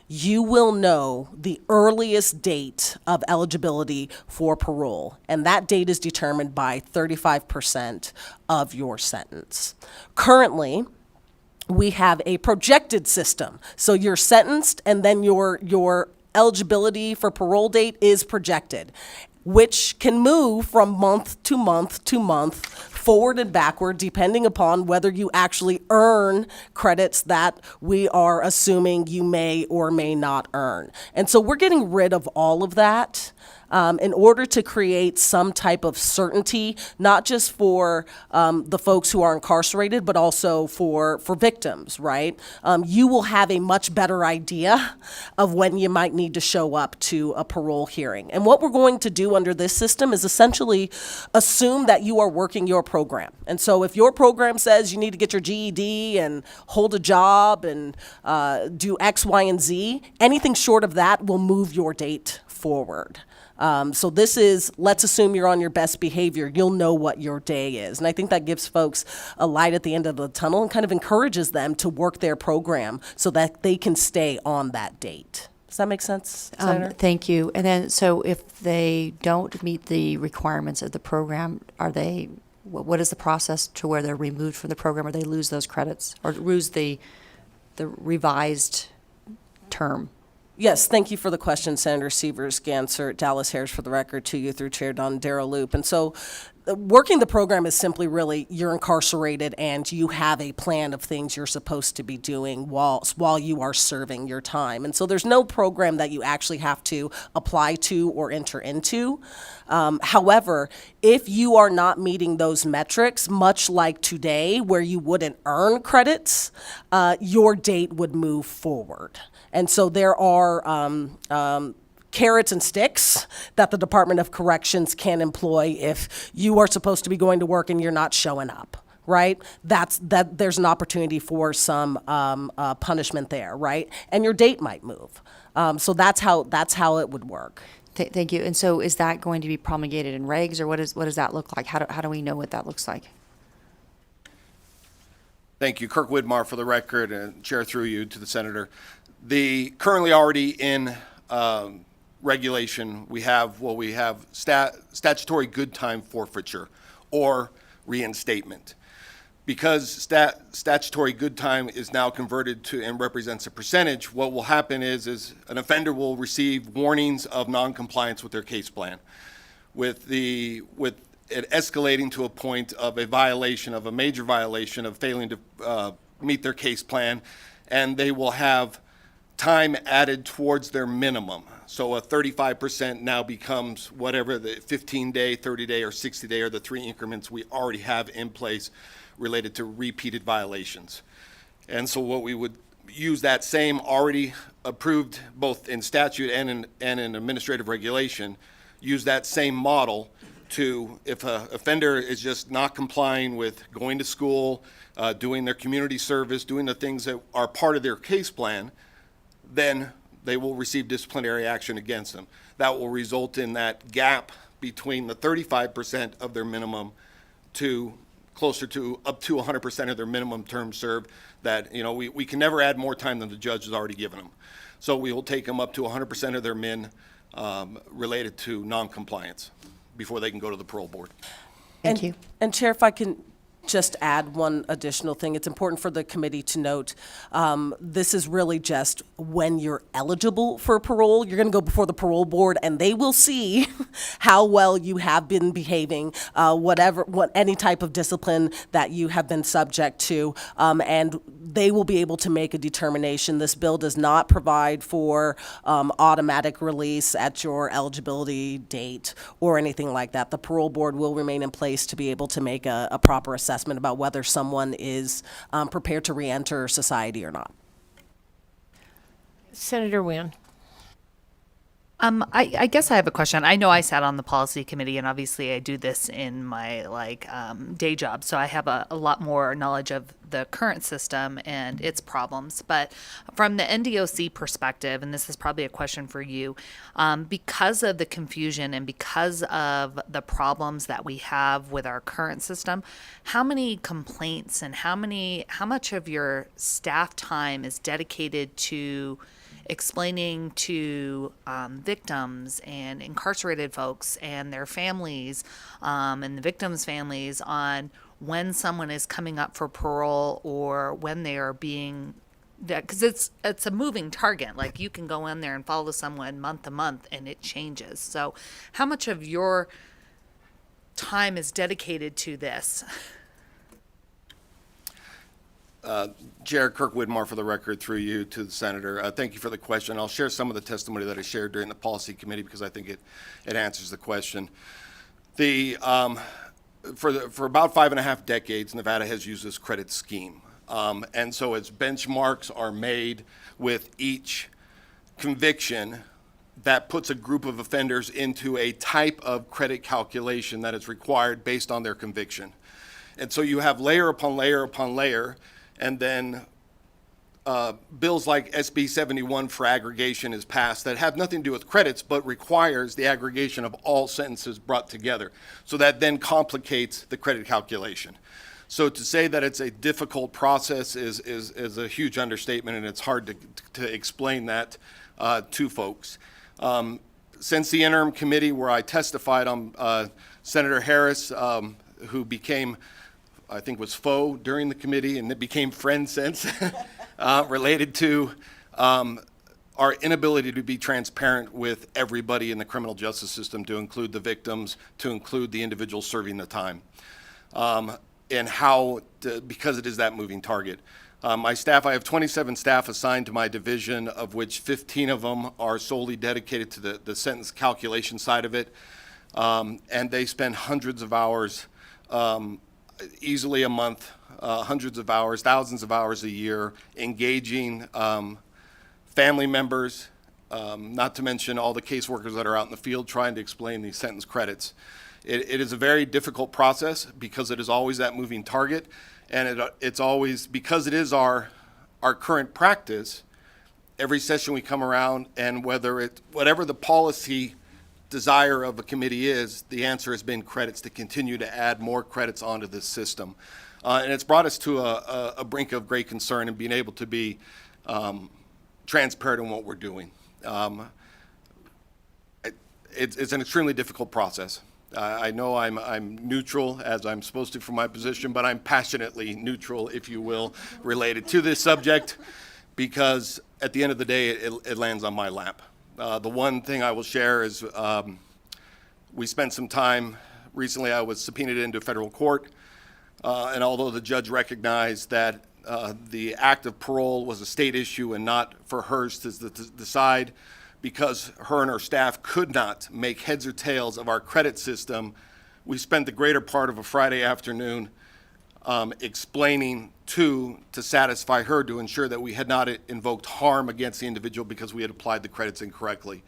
you will know the earliest date of eligibility for parole, and that date is determined by 35% of your sentence. Currently, we have a projected system. So you're sentenced, and then your eligibility for parole date is projected, which can move from month to month to month, forward and backward, depending upon whether you actually earn credits that we are assuming you may or may not earn. And so we're getting rid of all of that in order to create some type of certainty, not just for the folks who are incarcerated, but also for victims, right? You will have a much better idea of when you might need to show up to a parole hearing. And what we're going to do under this system is essentially assume that you are working your program. And so if your program says you need to get your GED and hold a job and do X, Y, and Z, anything short of that will move your date forward. So this is, let's assume you're on your best behavior, you'll know what your day is. And I think that gives folks a light at the end of the tunnel and kind of encourages them to work their program so that they can stay on that date. Does that make sense, Senator? Thank you. And then, so if they don't meet the requirements of the program, what is the process to where they're removed from the program, or they lose those credits, or lose the revised term? Yes, thank you for the question, Senator Severs-Gansert. Dallas Harris for the record to you through Chair Don Darrell-Loop. And so working the program is simply really you're incarcerated and you have a plan of things you're supposed to be doing while you are serving your time. And so there's no program that you actually have to apply to or enter into. However, if you are not meeting those metrics, much like today where you wouldn't earn credits, your date would move forward. And so there are carrots and sticks that the Department of Corrections can employ if you are supposed to be going to work and you're not showing up, right? There's an opportunity for some punishment there, right? And your date might move. So that's how it would work. Thank you. And so is that going to be promulgated in regs, or what does that look like? How do we know what that looks like? Thank you. Kirk Widmar for the record, and Chair through you to the Senator. The currently already in regulation, we have statutory good time forfeiture or reinstatement. Because statutory good time is now converted to and represents a percentage, what will happen is an offender will receive warnings of noncompliance with their case plan, with it escalating to a point of a major violation of failing to meet their case plan, and they will have time added towards their minimum. So a 35% now becomes whatever the 15-day, 30-day, or 60-day are the three increments we already have in place related to repeated violations. And so what we would use that same already approved both in statute and in administrative regulation, use that same model to, if an offender is just not complying with going to school, doing their community service, doing the things that are part of their case plan, then they will receive disciplinary action against them. That will result in that gap between the 35% of their minimum to closer to up to 100% of their minimum term served, that, we can never add more time than the judge has already given them. So we will take them up to 100% of their min related to noncompliance before they can go to the parole board. Thank you. And Chair, if I can just add one additional thing. It's important for the committee to note, this is really just when you're eligible for parole. You're going to go before the parole board and they will see how well you have been behaving, any type of discipline that you have been subject to, and they will be able to make a determination. This bill does not provide for automatic release at your eligibility date or anything like that. The parole board will remain in place to be able to make a proper assessment about whether someone is prepared to reenter society or not. Senator Wynn. I guess I have a question. I know I sat on the policy committee, and obviously I do this in my day job, so I have a lot more knowledge of the current system and its problems. But from the NDOC perspective, and this is probably a question for you, because of the confusion and because of the problems that we have with our current system, how many complaints and how much of your staff time is dedicated to explaining to victims and incarcerated folks and their families and the victims' families on when someone is coming up for parole or when they are being, because it's a moving target. Like, you can go in there and follow someone month to month and it changes. So how much of your time is dedicated to this? Chair Kirk Widmar for the record through you to the Senator. Thank you for the question. I'll share some of the testimony that I shared during the policy committee because I think it answers the question. For about 5.5 decades, Nevada has used this credit scheme. And so its benchmarks are made with each conviction that puts a group of offenders into a type of credit calculation that is required based on their conviction. And so you have layer upon layer upon layer, and then bills like SB 71 for aggregation is passed that have nothing to do with credits, but requires the aggregation of all sentences brought together. So that then complicates the credit calculation. So to say that it's a difficult process is a huge understatement, and it's hard to explain that to folks. Since the interim committee where I testified on Senator Harris, who became, I think was foe during the committee, and it became friend since, related to our inability to be transparent with everybody in the criminal justice system, to include the victims, to include the individuals serving the time, and how, because it is that moving target. My staff, I have 27 staff assigned to my division, of which 15 of them are solely dedicated to the sentence calculation side of it, and they spend hundreds of hours, easily a month, hundreds of hours, thousands of hours a year, engaging family members, not to mention all the caseworkers that are out in the field trying to explain these sentence credits. It is a very difficult process because it is always that moving target, and it's always, because it is our current practice, every session we come around, and whatever the policy desire of a committee is, the answer has been credits, to continue to add more credits onto this system. And it's brought us to a brink of great concern in being able to be transparent in what we're doing. It's an extremely difficult process. I know I'm neutral, as I'm supposed to from my position, but I'm passionately neutral, if you will, related to this subject, because at the end of the day, it lands on my lap. The one thing I will share is we spent some time recently. I was subpoenaed into federal court, and although the judge recognized that the act of parole was a state issue and not for hers to decide, because her and her staff could not make heads or tails of our credit system, we spent the greater part of a Friday afternoon explaining to satisfy her, to ensure that we had not invoked harm against the individual because we had applied the credits incorrectly.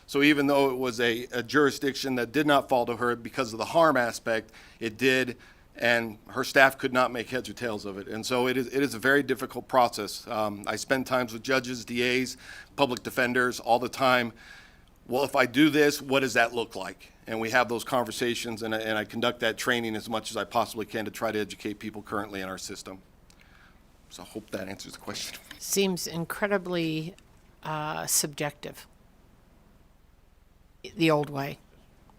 So even though it was a jurisdiction that did not fall to her because of the harm aspect, it did, and her staff could not make heads or tails of it. And so it is a very difficult process. I spend times with judges, DAs, public defenders all the time. Well, if I do this, what does that look like? And we have those conversations, and I conduct that training as much as I possibly can to try to educate people currently in our system. So I hope that answers the question. Seems incredibly subjective, the old way.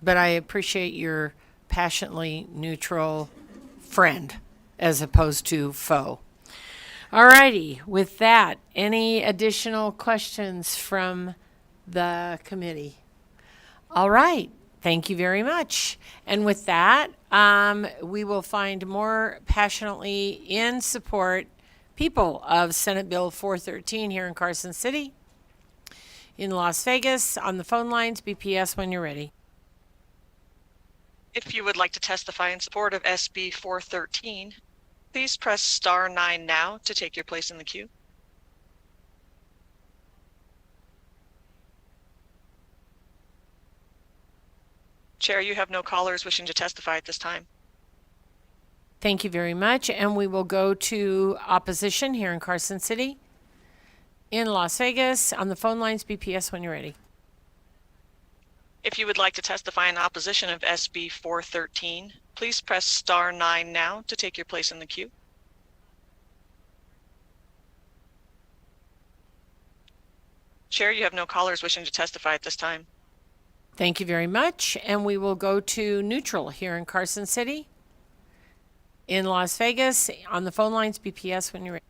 But I appreciate your passionately neutral friend as opposed to foe. All righty. With that, any additional questions from the committee? All right. Thank you very much. And with that, we will find more passionately in support people of Senate Bill 413 here in Carson City, in Las Vegas, on the phone lines, BPS when you're ready. If you would like to testify in support of SB 413, please press star 9 now to take your place in the queue. Chair, you have no callers wishing to testify at this time. Thank you very much. And we will go to opposition here in Carson City, in Las Vegas, on the phone lines, BPS when you're ready. If you would like to testify in opposition of SB 413, please press star 9 now to take your place in the queue. Chair, you have no callers wishing to testify at this time. Thank you very much. And we will go to neutral here in Carson City, in Las Vegas, on the phone lines, BPS when you're ready.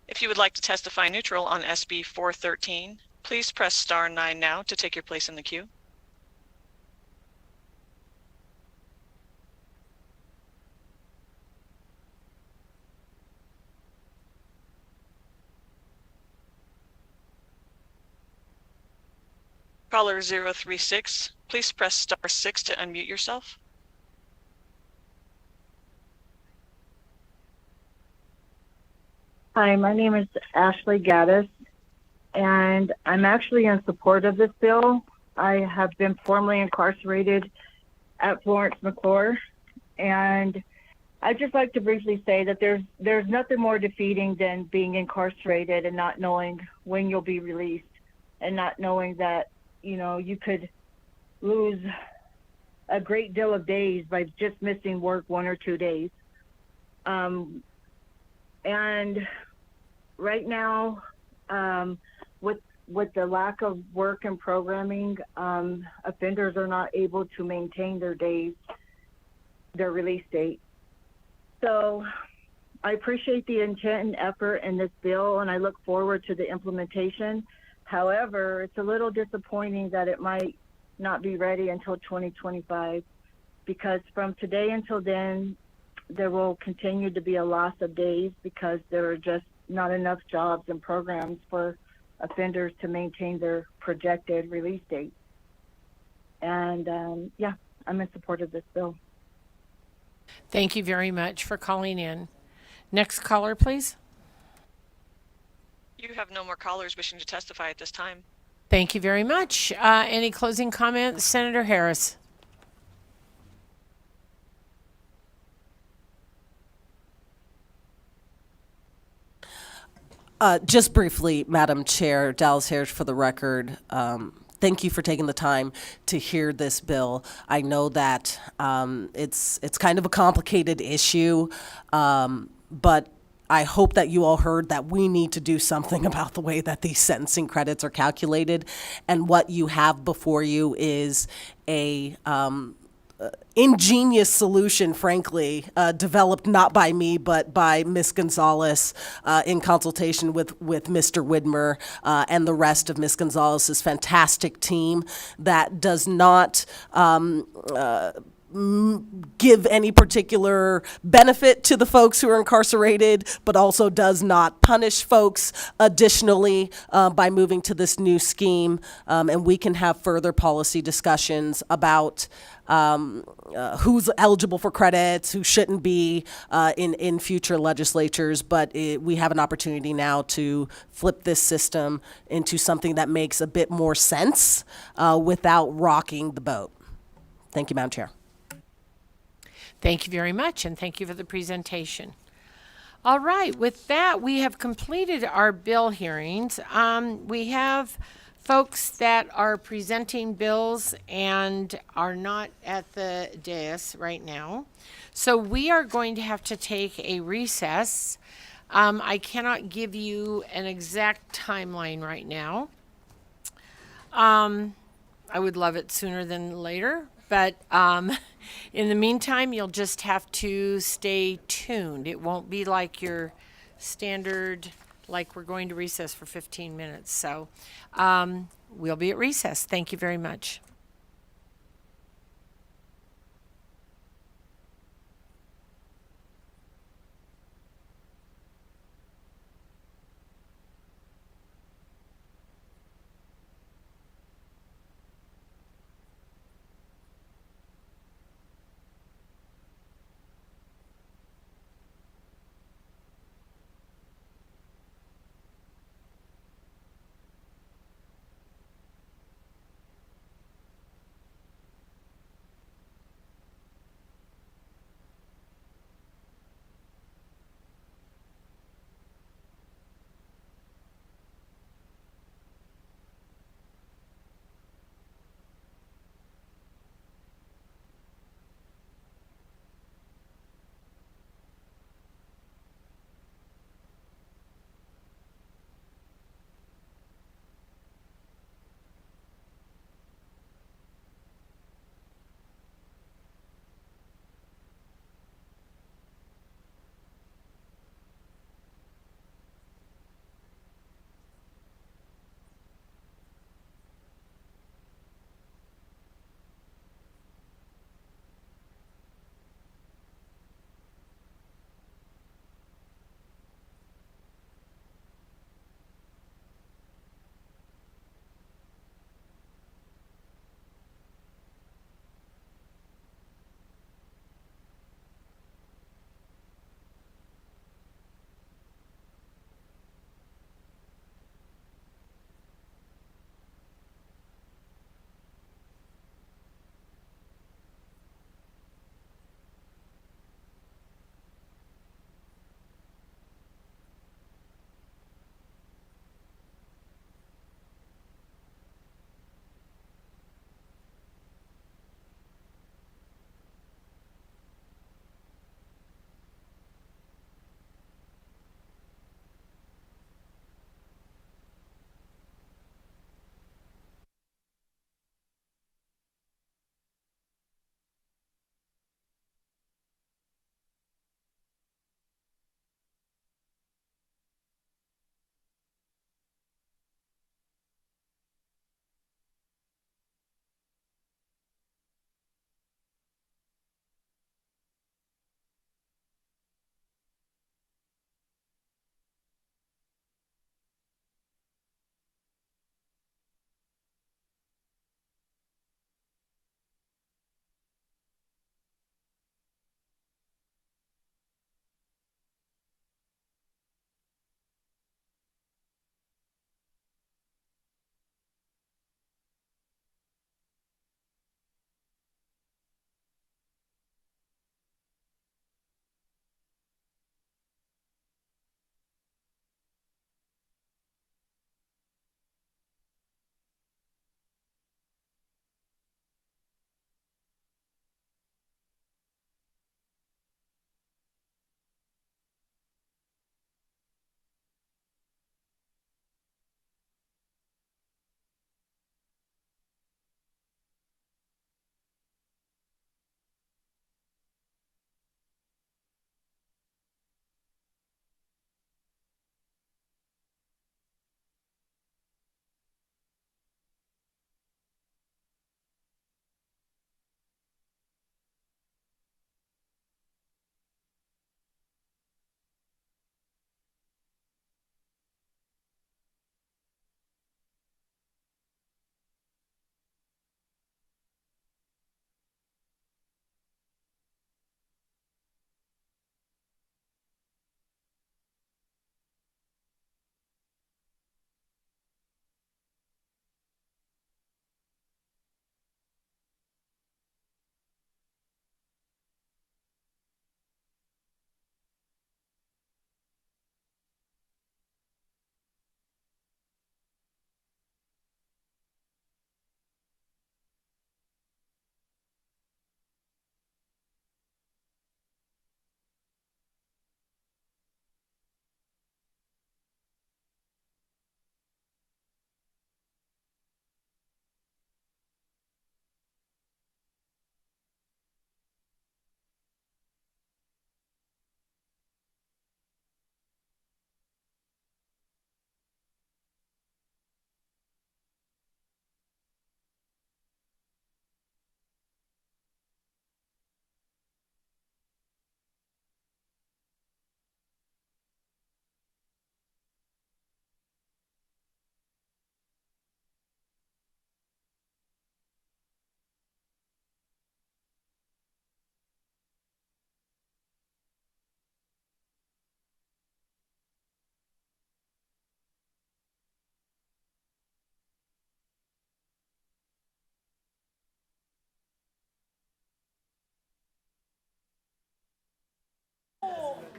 If you would like to testify neutral on SB 413, please press star 9 now to take your place in the queue. Caller 036, please press star 6 to unmute yourself. Hi, my name is Ashley Gaddis, and I'm actually in support of this bill. I have been formerly incarcerated at Florence McClure, and I'd just like to briefly say that there's nothing more defeating than being incarcerated and not knowing when you'll be released, and not knowing that, you could lose a great deal of days by just missing work 1 or 2 days. And right now, with the lack of work and programming, offenders are not able to maintain their release date. So I appreciate the intent and effort in this bill, and I look forward to the implementation. However, it's a little disappointing that it might not be ready until 2025, because from today until then, there will continue to be a loss of days because there are just not enough jobs and programs for offenders to maintain their projected release date. And I'm in support of this bill. Thank you very much for calling in. Next caller, please. You have no more callers wishing to testify at this time. Thank you very much. Any closing comments? Senator Harris. Just briefly, Madam Chair, Dallas Harris for the record. Thank you for taking the time to hear this bill. I know that it's kind of a complicated issue, but I hope that you all heard that we need to do something about the way that these sentencing credits are calculated. And what you have before you is a ingenious solution, frankly, developed not by me, but by Ms. Gonzalez in consultation with Mr. Widmer and the rest of Ms. Gonzalez's fantastic team that does not give any particular benefit to the folks who are incarcerated, but also does not punish folks additionally by moving to this new scheme. And we can have further policy discussions about who's eligible for credits, who shouldn't be in future legislatures. But we have an opportunity now to flip this system into something that makes a bit more sense without rocking the boat. Thank you, Madam Chair. Thank you very much, and thank you for the presentation. All right, with that, we have completed our bill hearings. We have folks that are presenting bills and are not at the dais right now. So we are going to have to take a recess. I cannot give you an exact timeline right now. I would love it sooner than later, but in the meantime, you'll just have to stay tuned. It won't be like your standard, like we're going to recess for 15 minutes. So we'll be at recess. Thank you very much.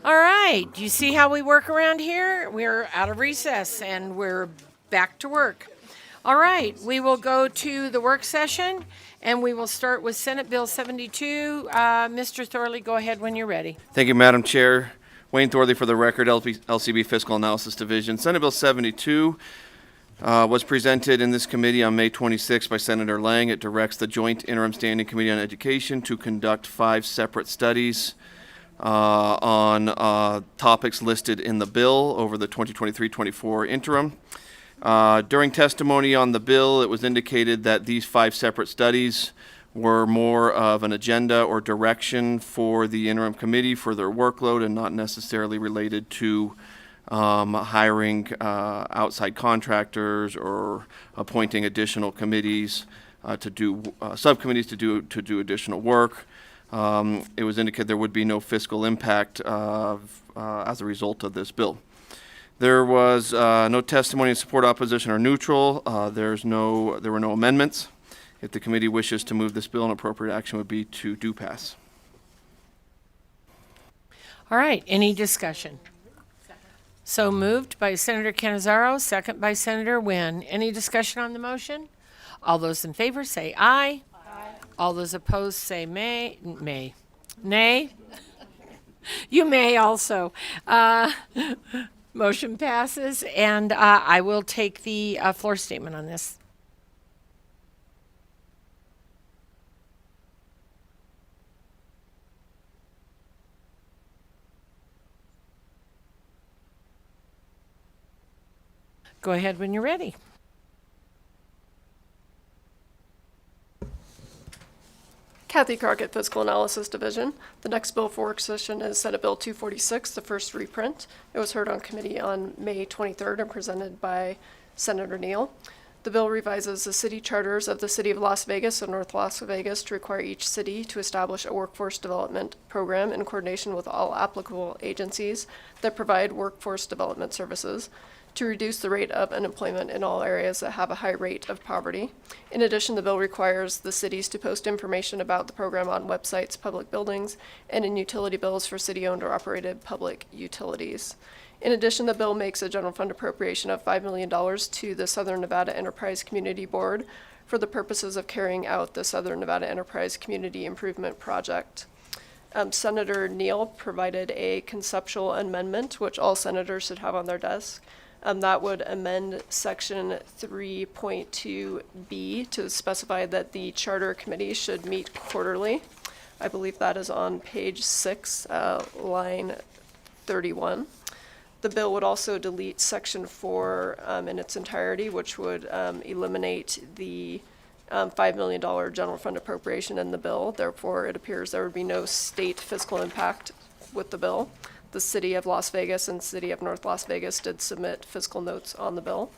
All right, you see how we work around here? We're out of recess and we're back to work. All right, we will go to the work session and we will start with Senate Bill 72. Mr. Thorley, go ahead when you're ready. Thank you, Madam Chair. Wayne Thorley for the record, LCB Fiscal Analysis Division. Senate Bill 72 was presented in this committee on May 26 by Senator Lang. It directs the Joint Interim Standing Committee on Education to conduct 5 separate studies on topics listed in the bill over the 2023-24 interim. During testimony on the bill, it was indicated that these 5 separate studies were more of an agenda or direction for the interim committee for their workload and not necessarily related to hiring outside contractors or appointing additional committees to do subcommittees to do additional work. It was indicated there would be no fiscal impact as a result of this bill. There was no testimony in support, opposition, or neutral. There were no amendments. If the committee wishes to move this bill, an appropriate action would be to do pass. All right, any discussion? So moved by Senator Canizaro, second by Senator Wynn. Any discussion on the motion? All those in favor say aye. Aye. All those opposed say nay. You may also. Motion passes, and I will take the floor statement on this. Go ahead when you're ready. Kathy Crockett, Fiscal Analysis Division. The next bill for work session is Senate Bill 246, the first reprint. It was heard on committee on May 23rd and presented by Senator Neal. The bill revises the city charters of the City of Las Vegas and North Las Vegas to require each city to establish a workforce development program in coordination with all applicable agencies that provide workforce development services, to reduce the rate of unemployment in all areas that have a high rate of poverty. In addition, the bill requires the cities to post information about the program on websites, public buildings, and in utility bills for city-owned or operated public utilities. In addition, the bill makes a general fund appropriation of $5 million to the Southern Nevada Enterprise Community Board for the purposes of carrying out the Southern Nevada Enterprise Community Improvement Project. Senator Neal provided a conceptual amendment, which all senators should have on their desk. That would amend section 3.2B to specify that the charter committee should meet quarterly. I believe that is on page 6, line 31. The bill would also delete section 4 in its entirety, which would eliminate the $5 million general fund appropriation in the bill. Therefore, it appears there would be no state fiscal impact with the bill. The City of Las Vegas and City of North Las Vegas did submit fiscal notes on the bill.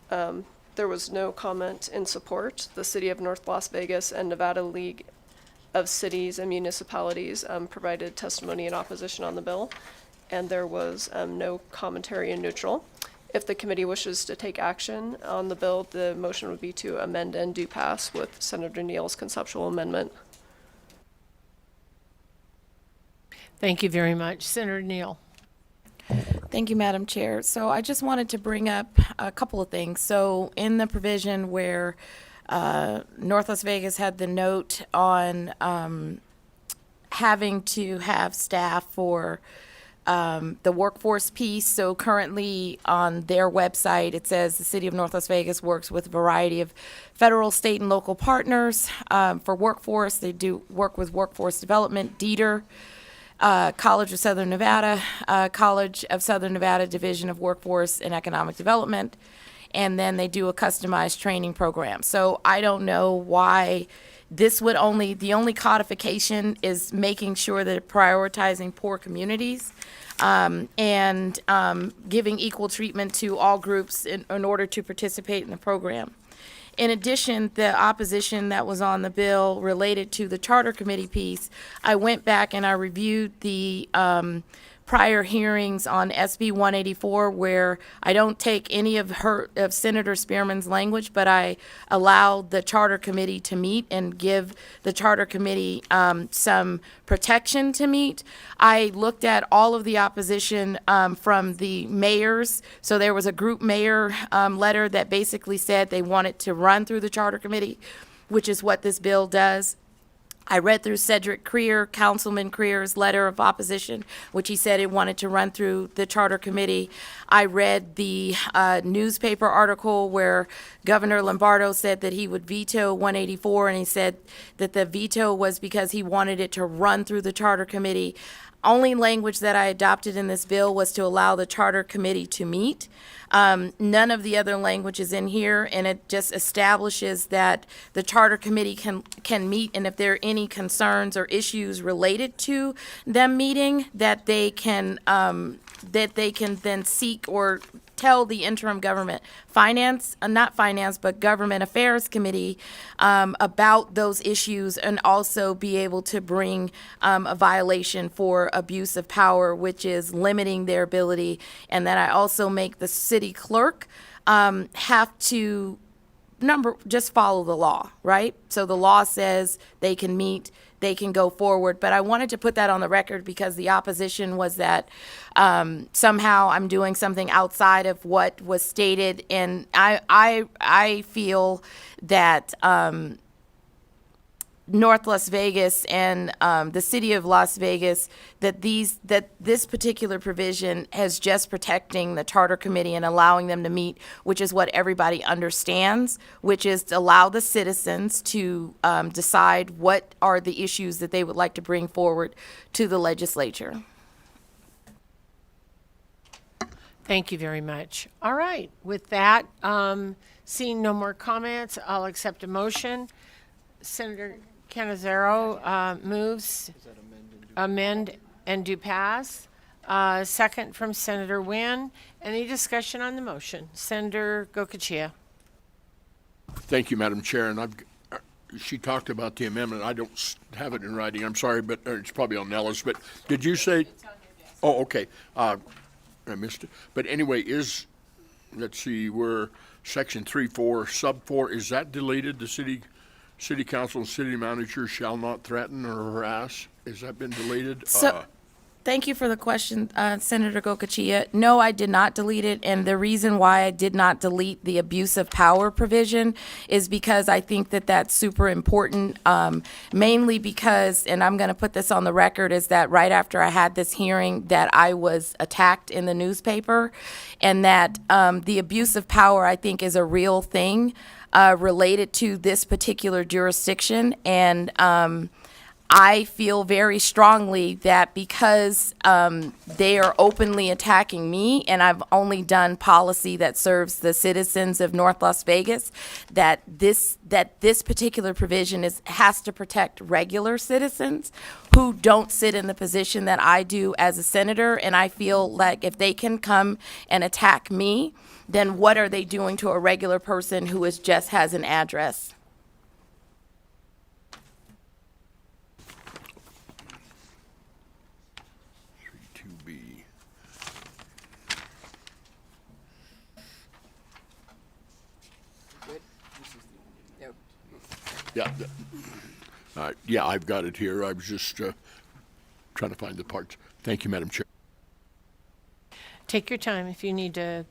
There was no comment in support. The City of North Las Vegas and Nevada League of Cities and Municipalities provided testimony in opposition on the bill, and there was no commentary in neutral. If the committee wishes to take action on the bill, the motion would be to amend and do pass with Senator Neal's conceptual amendment. Thank you very much. Senator Neal. Thank you, Madam Chair. So I just wanted to bring up a couple of things. So in the provision where North Las Vegas had the note on having to have staff for the workforce piece. So currently on their website, it says the City of North Las Vegas works with a variety of federal, state, and local partners for workforce. They do work with workforce development, DETR, College of Southern Nevada, College of Southern Nevada Division of Workforce and Economic Development, and then they do a customized training program. So I don't know why this would the only codification is making sure that it's prioritizing poor communities and giving equal treatment to all groups in order to participate in the program. In addition, the opposition that was on the bill related to the charter committee piece, I went back and I reviewed the prior hearings on SB 184 where I don't take any of Senator Spearman's language, but I allow the Charter Committee to meet and give the Charter Committee some protection to meet. I looked at all of the opposition from the mayors. So there was a group mayor letter that basically said they wanted to run through the Charter Committee, which is what this bill does. I read through Cedric Creer, Councilman Creer's letter of opposition, which he said he wanted to run through the Charter Committee. I read the newspaper article where Governor Lombardo said that he would veto 184, and he said that the veto was because he wanted it to run through the Charter Committee. Only language that I adopted in this bill was to allow the Charter Committee to meet. None of the other language is in here, and it just establishes that the Charter Committee can meet, and if there are any concerns or issues related to them meeting, that they can then seek or tell the interim government government affairs committee about those issues, and also be able to bring a violation for abuse of power, which is limiting their ability, and that I also make the city clerk have to just follow the law, right? So the law says they can meet, they can go forward. But I wanted to put that on the record because the opposition was that somehow I'm doing something outside of what was stated. And I feel that North Las Vegas and the city of Las Vegas, that this particular provision is just protecting the Charter Committee and allowing them to meet, which is what everybody understands, which is to allow the citizens to decide what are the issues that they would like to bring forward to the legislature. Thank you very much. All right, with that, seeing no more comments, I'll accept a motion. Senator Canizaro moves, amend and do pass. Second from Senator Wynn. Any discussion on the motion? Senator Gokachia. Thank you, Madam Chair. And she talked about the amendment. I don't have it in writing. I'm sorry, but it's probably on Nellis. But did you say? Oh, okay. I missed it. But anyway, let's see, we're section 3.4, sub 4. Is that deleted? The City Council and City Manager shall not threaten or harass. Has that been deleted? So, thank you for the question, Senator Gokachia. No, I did not delete it, and the reason why I did not delete the abuse of power provision is because I think that that's super important, mainly because, and I'm going to put this on the record, is that right after I had this hearing that I was attacked in the newspaper, and that the abuse of power, I think, is a real thing related to this particular jurisdiction, and I feel very strongly that because they are openly attacking me, and I've only done policy that serves the citizens of North Las Vegas, that this particular provision has to protect regular citizens who don't sit in the position that I do as a senator. And I feel like if they can come and attack me, then what are they doing to a regular person who just has an address? Yeah, I've got it here. I was just trying to find the parts. Thank you, Madam Chair. Take your time. If you need to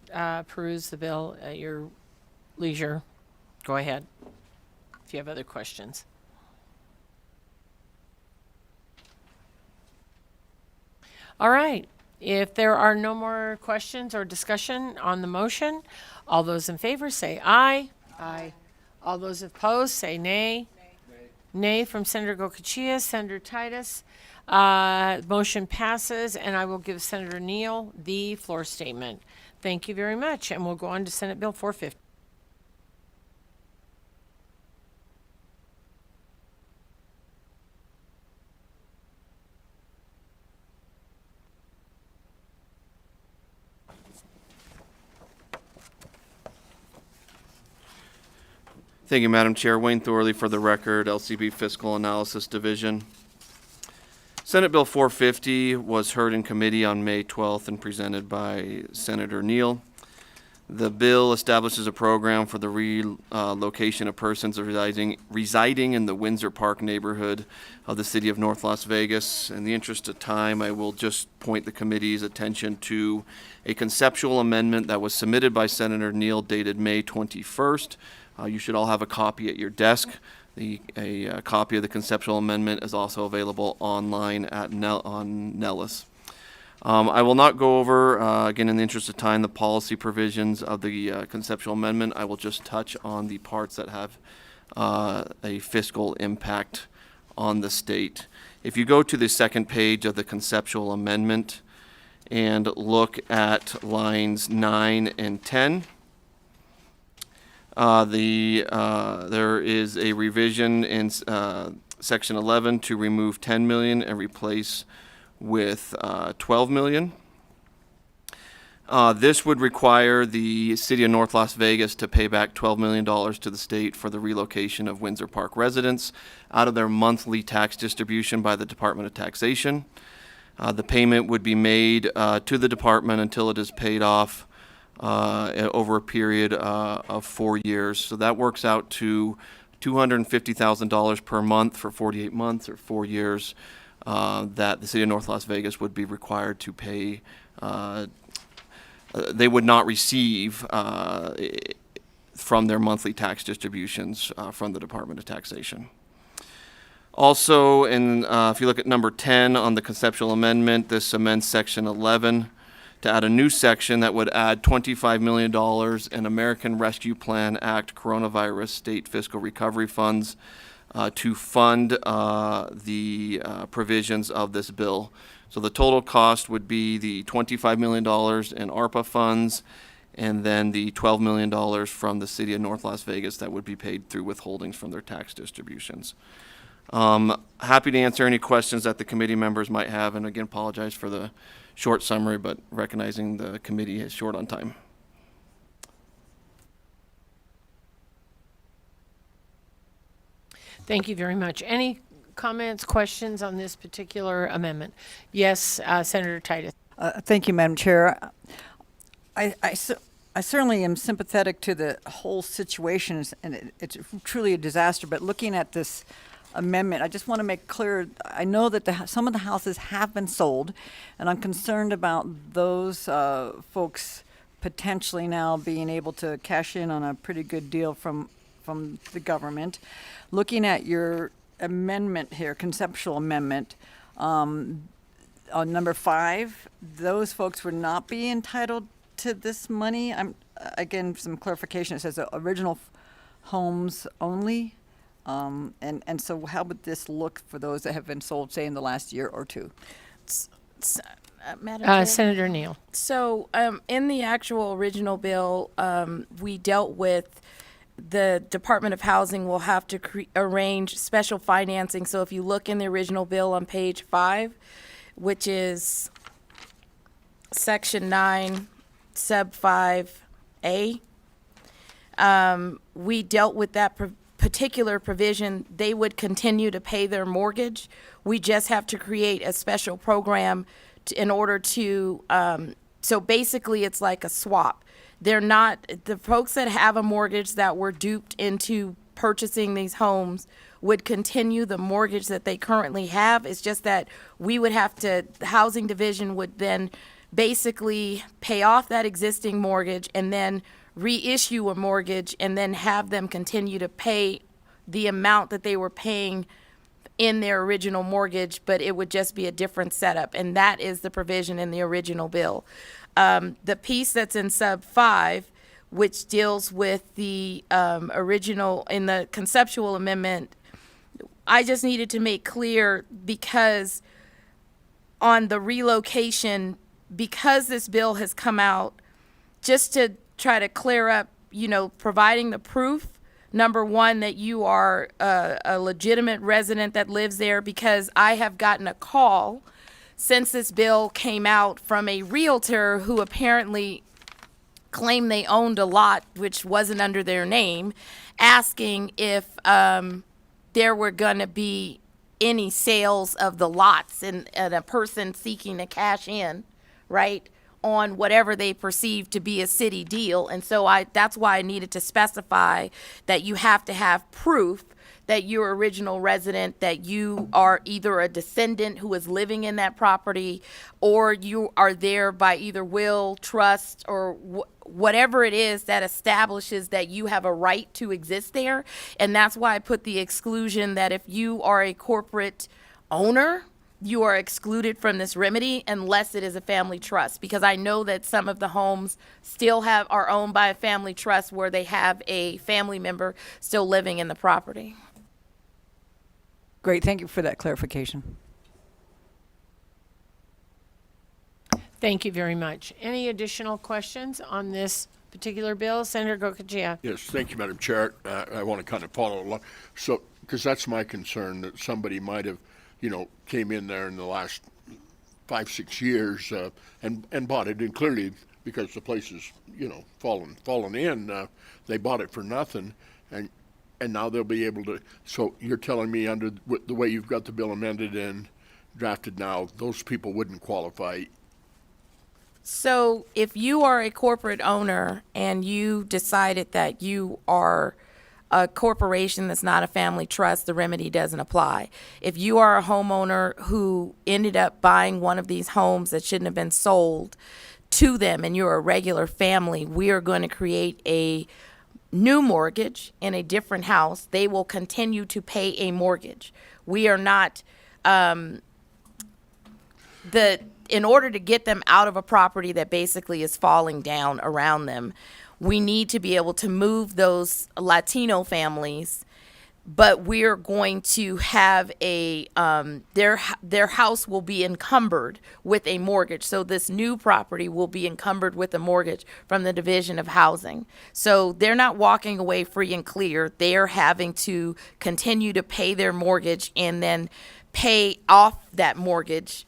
peruse the bill at your leisure, go ahead if you have other questions. All right. If there are no more questions or discussion on the motion, all those in favor say aye. Aye. All those opposed say nay. Nay from Senator Gokachia. Senator Titus. Motion passes, and I will give Senator Neal the floor statement. Thank you very much, and we'll go on to Senate Bill 450. Thank you, Madam Chair. Wayne Thorley for the record, LCB Fiscal Analysis Division. Senate Bill 450 was heard in committee on May 12th and presented by Senator Neal. The bill establishes a program for the relocation of persons residing in the Windsor Park neighborhood of the city of North Las Vegas. In the interest of time, I will just point the committee's attention to a conceptual amendment that was submitted by Senator Neal dated May 21st. You should all have a copy at your desk. A copy of the conceptual amendment is also available online at on Nellis. I will not go over, again, in the interest of time, the policy provisions of the conceptual amendment. I will just touch on the parts that have a fiscal impact on the state. If you go to the second page of the conceptual amendment and look at lines 9 and 10, there is a revision in section 11 to remove 10 million and replace with 12 million. This would require the city of North Las Vegas to pay back $12 million to the state for the relocation of Windsor Park residents out of their monthly tax distribution by the Department of Taxation. The payment would be made to the department until it is paid off over a period of 4 years. So that works out to $250,000 per month for 48 months or 4 years. That the city of North Las Vegas would be required to pay. They would not receive from their monthly tax distributions from the Department of Taxation. Also, if you look at number 10 on the conceptual amendment, this amends section 11 to add a new section that would add $25 million in American Rescue Plan Act coronavirus state fiscal recovery funds to fund the provisions of this bill. So the total cost would be the $25 million in ARPA funds and then the $12 million from the city of North Las Vegas that would be paid through withholdings from their tax distributions. Happy to answer any questions that the committee members might have, and again, apologize for the short summary, but recognizing the committee is short on time. Thank you very much. Any comments, questions on this particular amendment? Yes, Senator Titus. Thank you, Madam Chair. I certainly am sympathetic to the whole situation, and it's truly a disaster. But looking at this amendment, I just want to make clear, I know that some of the houses have been sold, and I'm concerned about those folks potentially now being able to cash in on a pretty good deal from the government. Looking at your amendment here, conceptual amendment, on number 5, those folks would not be entitled to this money. Again, some clarification. It says original homes only. And so how would this look for those that have been sold, say, in the last year or two? Madam Chair? Senator Neal. So in the actual original bill, we dealt with the Department of Housing will have to arrange special financing. So if you look in the original bill on page 5, which is section 9, sub 5A, we dealt with that particular provision. They would continue to pay their mortgage. We just have to create a special program in order to, so basically it's like a swap. They're not, the folks that have a mortgage that were duped into purchasing these homes would continue the mortgage that they currently have. It's just that we would have to, the housing division would then basically pay off that existing mortgage and then reissue a mortgage and then have them continue to pay the amount that they were paying in their original mortgage, but it would just be a different setup. And that is the provision in the original bill. The piece that's in sub 5, which deals with the original, in the conceptual amendment, I just needed to make clear because on the relocation, because this bill has come out, just to try to clear up, providing the proof, number one, that you are a legitimate resident that lives there, because I have gotten a call since this bill came out from a realtor who apparently claimed they owned a lot which wasn't under their name, asking if there were going to be any sales of the lots and a person seeking to cash in, right, on whatever they perceive to be a city deal. And so that's why I needed to specify that you have to have proof that you're original resident, that you are either a descendant who is living in that property, or you are there by either will, trust, or whatever it is that establishes that you have a right to exist there. And that's why I put the exclusion that if you are a corporate owner, you are excluded from this remedy unless it is a family trust, because I know that some of the homes still are owned by a family trust where they have a family member still living in the property. Great, thank you for that clarification. Thank you very much. Any additional questions on this particular bill? Senator Goicoechea. Yes, thank you, Madam Chair. I want to kind of follow along. So, because that's my concern, that somebody might have, came in there in the last 5-6 years and bought it. And clearly, because the place is, fallen in, they bought it for nothing. And now they'll be able to. So you're telling me under the way you've got the bill amended and drafted now, those people wouldn't qualify. So if you are a corporate owner and you decided that you are a corporation that's not a family trust, the remedy doesn't apply. If you are a homeowner who ended up buying one of these homes that shouldn't have been sold to them and you're a regular family, we are going to create a new mortgage in a different house. They will continue to pay a mortgage. We are not, in order to get them out of a property that basically is falling down around them, we need to be able to move those Latino families, but we're going to have their house will be encumbered with a mortgage. So this new property will be encumbered with a mortgage from the Division of Housing. So they're not walking away free and clear. They're having to continue to pay their mortgage and then pay off that mortgage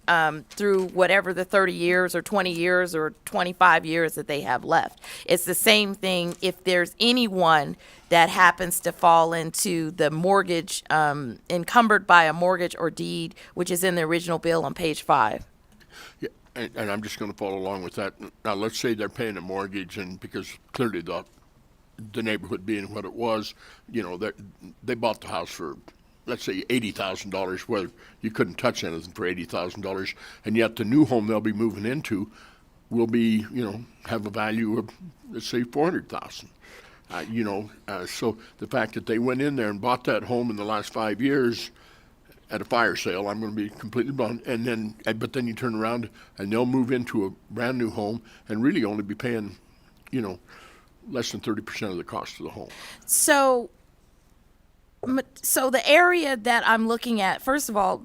through whatever the 30 years or 20 years or 25 years that they have left. It's the same thing if there's anyone that happens to fall into the mortgage, encumbered by a mortgage or deed, which is in the original bill on page 5. Yeah, and I'm just going to follow along with that. Now, let's say they're paying a mortgage, and because clearly the neighborhood being what it was, they bought the house for, let's say, $80,000, where you couldn't touch anything for $80,000, and yet the new home they'll be moving into will be, have a value of, let's say, $400,000. So the fact that they went in there and bought that home in the last 5 years at a fire sale, I'm going to be completely blunt, but then you turn around and they'll move into a brand new home and really only be paying, less than 30% of the cost of the home. So the area that I'm looking at, first of all,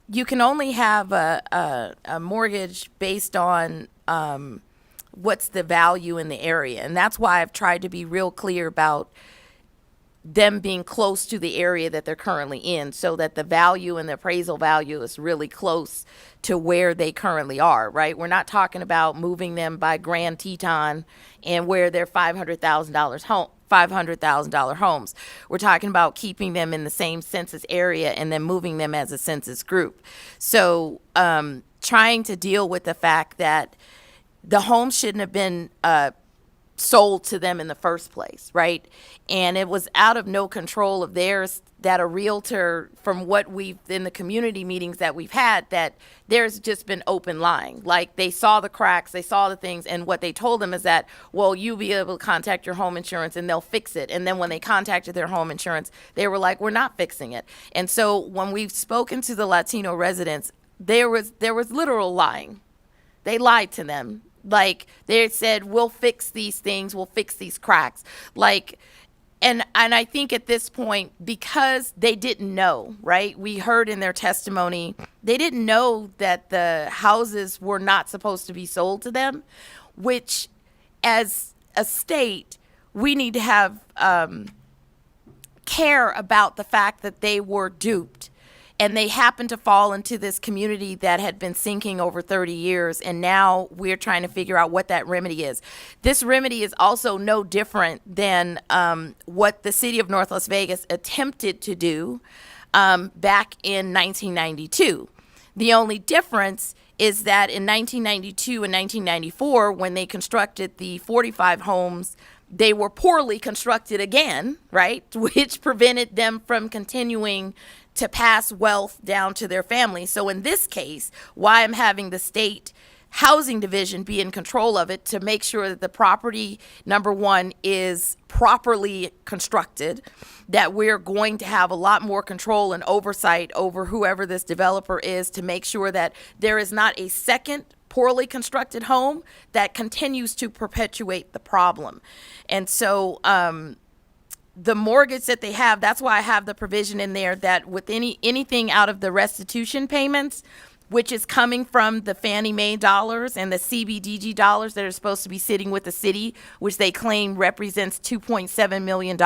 you can only have a mortgage based on what's the value in the area. And that's why I've tried to be real clear about them being close to the area that they're currently in, so that the value and the appraisal value is really close to where they currently are, right? We're not talking about moving them by Grand Teton and where they're $500,000 homes. We're talking about keeping them in the same census area and then moving them as a census group. So trying to deal with the fact that the home shouldn't have been sold to them in the first place, right? And it was out of no control of theirs that a realtor, from what we've, in the community meetings that we've had, that there's just been open lying. Like, they saw the cracks, they saw the things, and what they told them is that, well, you'll be able to contact your home insurance and they'll fix it. And then when they contacted their home insurance, they were like, we're not fixing it. And so when we've spoken to the Latino residents, there was literal lying. They lied to them. Like, they said, we'll fix these things, we'll fix these cracks. Like, and I think at this point, because they didn't know, right? We heard in their testimony, they didn't know that the houses were not supposed to be sold to them, which, as a state, we need to have care about the fact that they were duped. And they happened to fall into this community that had been sinking over 30 years, and now we're trying to figure out what that remedy is. This remedy is also no different than what the city of North Las Vegas attempted to do back in 1992. The only difference is that in 1992 and 1994, when they constructed the 45 homes, they were poorly constructed again, right? Which prevented them from continuing to pass wealth down to their families. So in this case, why I'm having the state housing division be in control of it to make sure that the property, number one, is properly constructed, that we're going to have a lot more control and oversight over whoever this developer is to make sure that there is not a second poorly constructed home that continues to perpetuate the problem. And so the mortgage that they have, that's why I have the provision in there that with anything out of the restitution payments, which is coming from the Fannie Mae dollars and the CBDG dollars that are supposed to be sitting with the city, which they claim represents $2.7 million,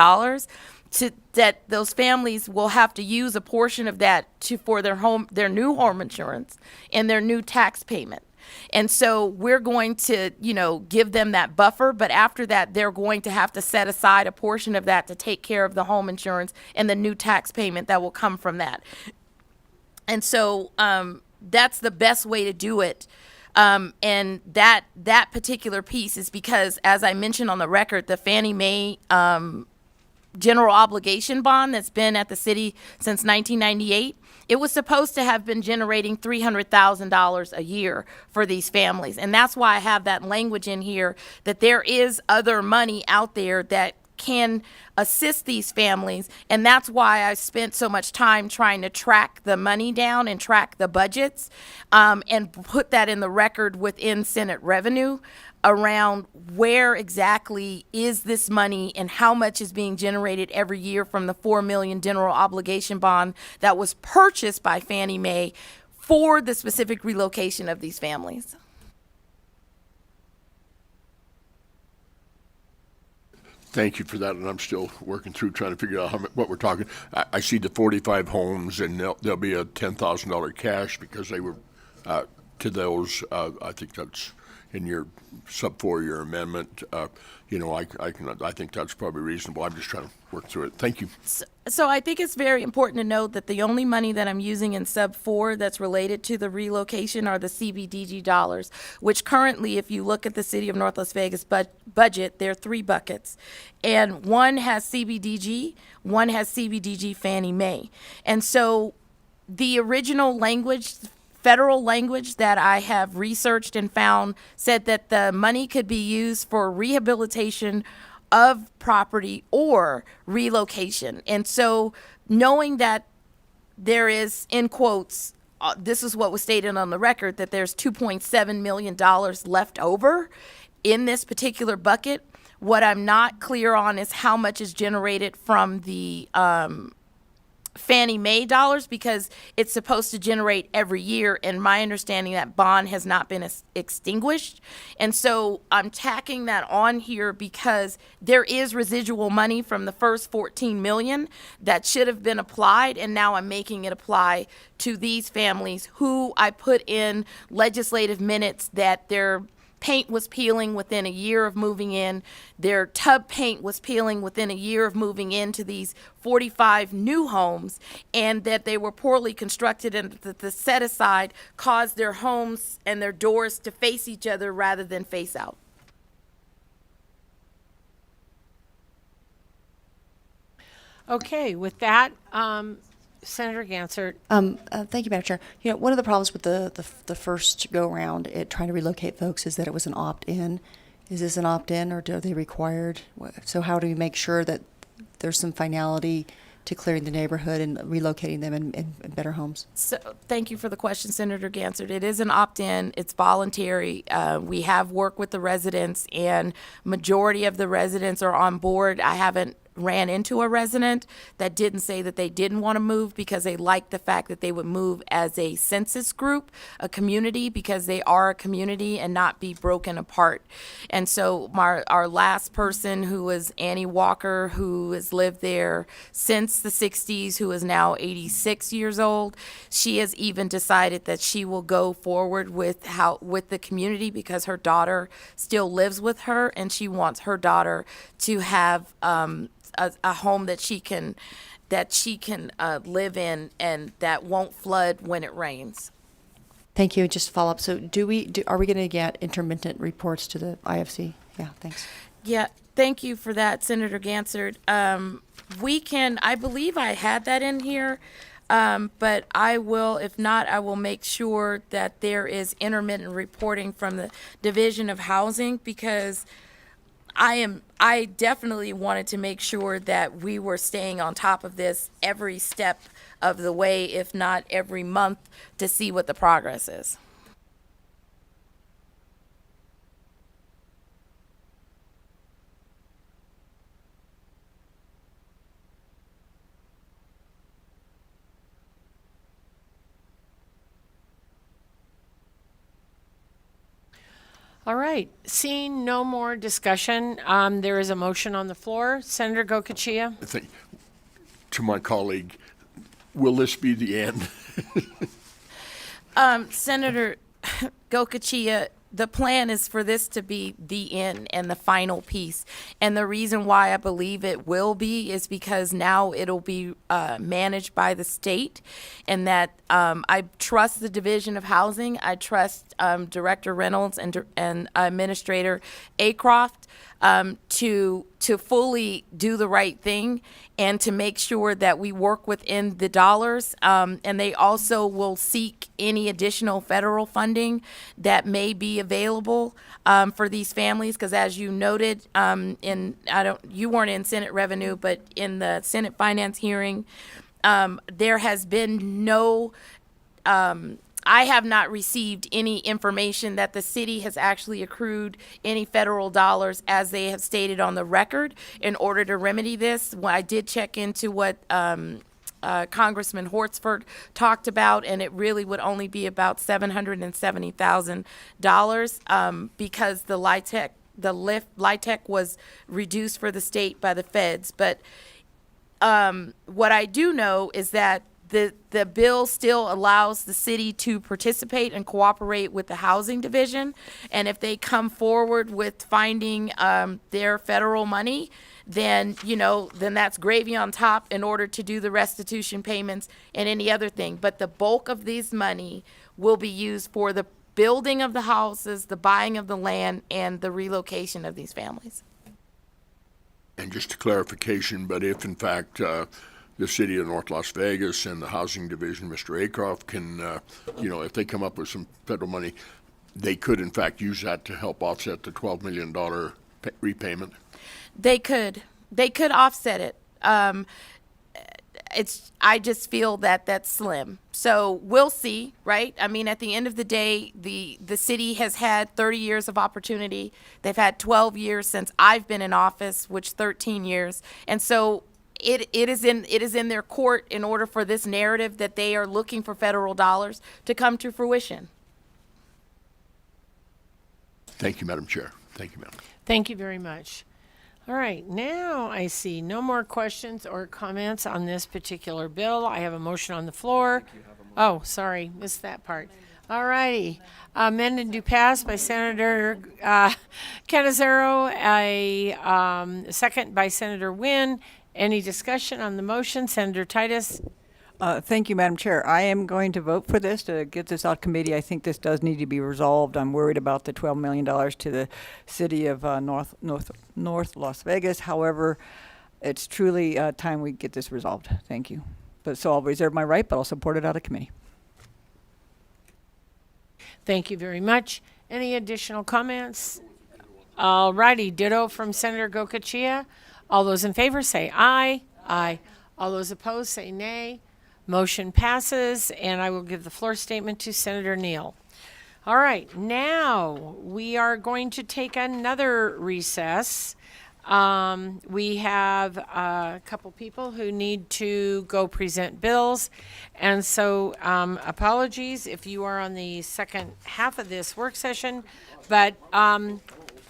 that those families will have to use a portion of that for their new home insurance and their new tax payment. And so we're going to, give them that buffer, but after that, they're going to have to set aside a portion of that to take care of the home insurance and the new tax payment that will come from that. And so that's the best way to do it. And that particular piece is because, as I mentioned on the record, the Fannie Mae general obligation bond that's been at the city since 1998, it was supposed to have been generating $300,000 a year for these families. And that's why I have that language in here that there is other money out there that can assist these families. And that's why I spent so much time trying to track the money down and track the budgets and put that in the record within Senate revenue around where exactly is this money and how much is being generated every year from the $4 million general obligation bond that was purchased by Fannie Mae for the specific relocation of these families. Thank you for that, and I'm still working through trying to figure out what we're talking. I see the 45 homes, and there'll be a $10,000 cash because they were to those. I think that's in your sub 4-year amendment. I think that's probably reasonable. I'm just trying to work through it. Thank you. So I think it's very important to note that the only money that I'm using in sub 4 that's related to the relocation are the CBDG dollars, which currently, if you look at the city of North Las Vegas budget, there are 3 buckets. And one has CBDG, one has CBDG Fannie Mae. And so the original language, federal language that I have researched and found said that the money could be used for rehabilitation of property or relocation. And so knowing that there is, in quotes, this is what was stated on the record, that there's $2.7 million left over in this particular bucket, what I'm not clear on is how much is generated from the Fannie Mae dollars, because it's supposed to generate every year, and my understanding that bond has not been extinguished. And so I'm tacking that on here because there is residual money from the first 14 million that should have been applied, and now I'm making it apply to these families who I put in legislative minutes that their paint was peeling within a year of moving in. Their tub paint was peeling within a year of moving into these 45 new homes, and that they were poorly constructed, and that the set aside caused their homes and their doors to face each other rather than face out. Okay, with that, Senator Gansert. Thank you, Madam Chair. One of the problems with the first go-around at trying to relocate folks is that it was an opt-in. Is this an opt-in, or are they required? So how do we make sure that there's some finality to clearing the neighborhood and relocating them in better homes? So, thank you for the question, Senator Gansert. It is an opt-in. It's voluntary. We have worked with the residents, and majority of the residents are on board. I haven't ran into a resident that didn't say that they didn't want to move because they liked the fact that they would move as a census group, a community, because they are a community and not be broken apart. And so our last person, who was Annie Walker, who has lived there since the 60s, who is now 86 years old, she has even decided that she will go forward with the community because her daughter still lives with her, and she wants her daughter to have a home that she can that she can live in and that won't flood when it rains. Thank you. Just to follow up. So are we going to get intermittent reports to the IFC? Yeah, thanks. Yeah, thank you for that, Senator Gansert. I believe I had that in here, but I will, if not, I will make sure that there is intermittent reporting from the Division of Housing, because I definitely wanted to make sure that we were staying on top of this every step of the way, if not every month, to see what the progress is. All right, seeing no more discussion, there is a motion on the floor. Senator Gokachia? To my colleague, will this be the end? Senator Gokachia, the plan is for this to be the end and the final piece. And the reason why I believe it will be is because now it'll be managed by the state, and that I trust the Division of Housing. I trust Director Reynolds and Administrator Acroft to fully do the right thing and to make sure that we work within the dollars. And they also will seek any additional federal funding that may be available for these families, because as you noted, you weren't in Senate Revenue, but in the Senate Finance hearing, there has been no. I have not received any information that the city has actually accrued any federal dollars, as they have stated on the record, in order to remedy this. Well, I did check into what Congressman Hortsford talked about, and it really would only be about $770,000 because the LIHTC was reduced for the state by the feds. But what I do know is that the bill still allows the city to participate and cooperate with the housing division. And if they come forward with finding their federal money, then that's gravy on top in order to do the restitution payments and any other thing. But the bulk of this money will be used for the building of the houses, the buying of the land, and the relocation of these families. And just a clarification, but if in fact the city of North Las Vegas and the housing division, Mr. Acroft, can, if they come up with some federal money, they could in fact use that to help offset the $12 million repayment? They could offset it. I just feel that that's slim. So we'll see, right? I mean, at the end of the day, the city has had 30 years of opportunity. They've had 12 years since I've been in office, which 13 years. And so it is in their court in order for this narrative that they are looking for federal dollars to come to fruition. Thank you, Madam Chair. Thank you, Madam. Thank you very much. All right, now I see no more questions or comments on this particular bill. I have a motion on the floor. Oh, sorry, missed that part. All righty. Amended to pass by Senator Canizaro, a second by Senator Wynn. Any discussion on the motion? Senator Titus? Thank you, Madam Chair. I am going to vote for this to get this out of committee. I think this does need to be resolved. I'm worried about the $12 million to the city of North Las Vegas. However, it's truly time we get this resolved. Thank you. So I'll reserve my right, but I'll support it out of committee. Thank you very much. Any additional comments? All righty. Ditto from Senator Gokachia. All those in favor say aye. Aye. All those opposed say nay. Motion passes, and I will give the floor statement to Senator Neal. All right, now we are going to take another recess. We have a couple people who need to go present bills, and so apologies if you are on the second half of this work session, but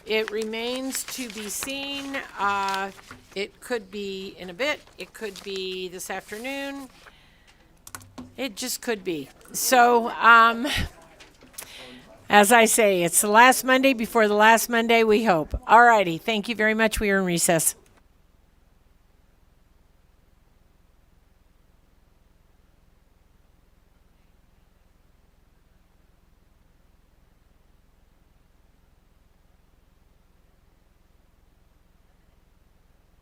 it remains to be seen. It could be in a bit. It could be this afternoon. It just could be. So, as I say, it's the last Monday before the last Monday, we hope. All righty. Thank you very much. We are in recess.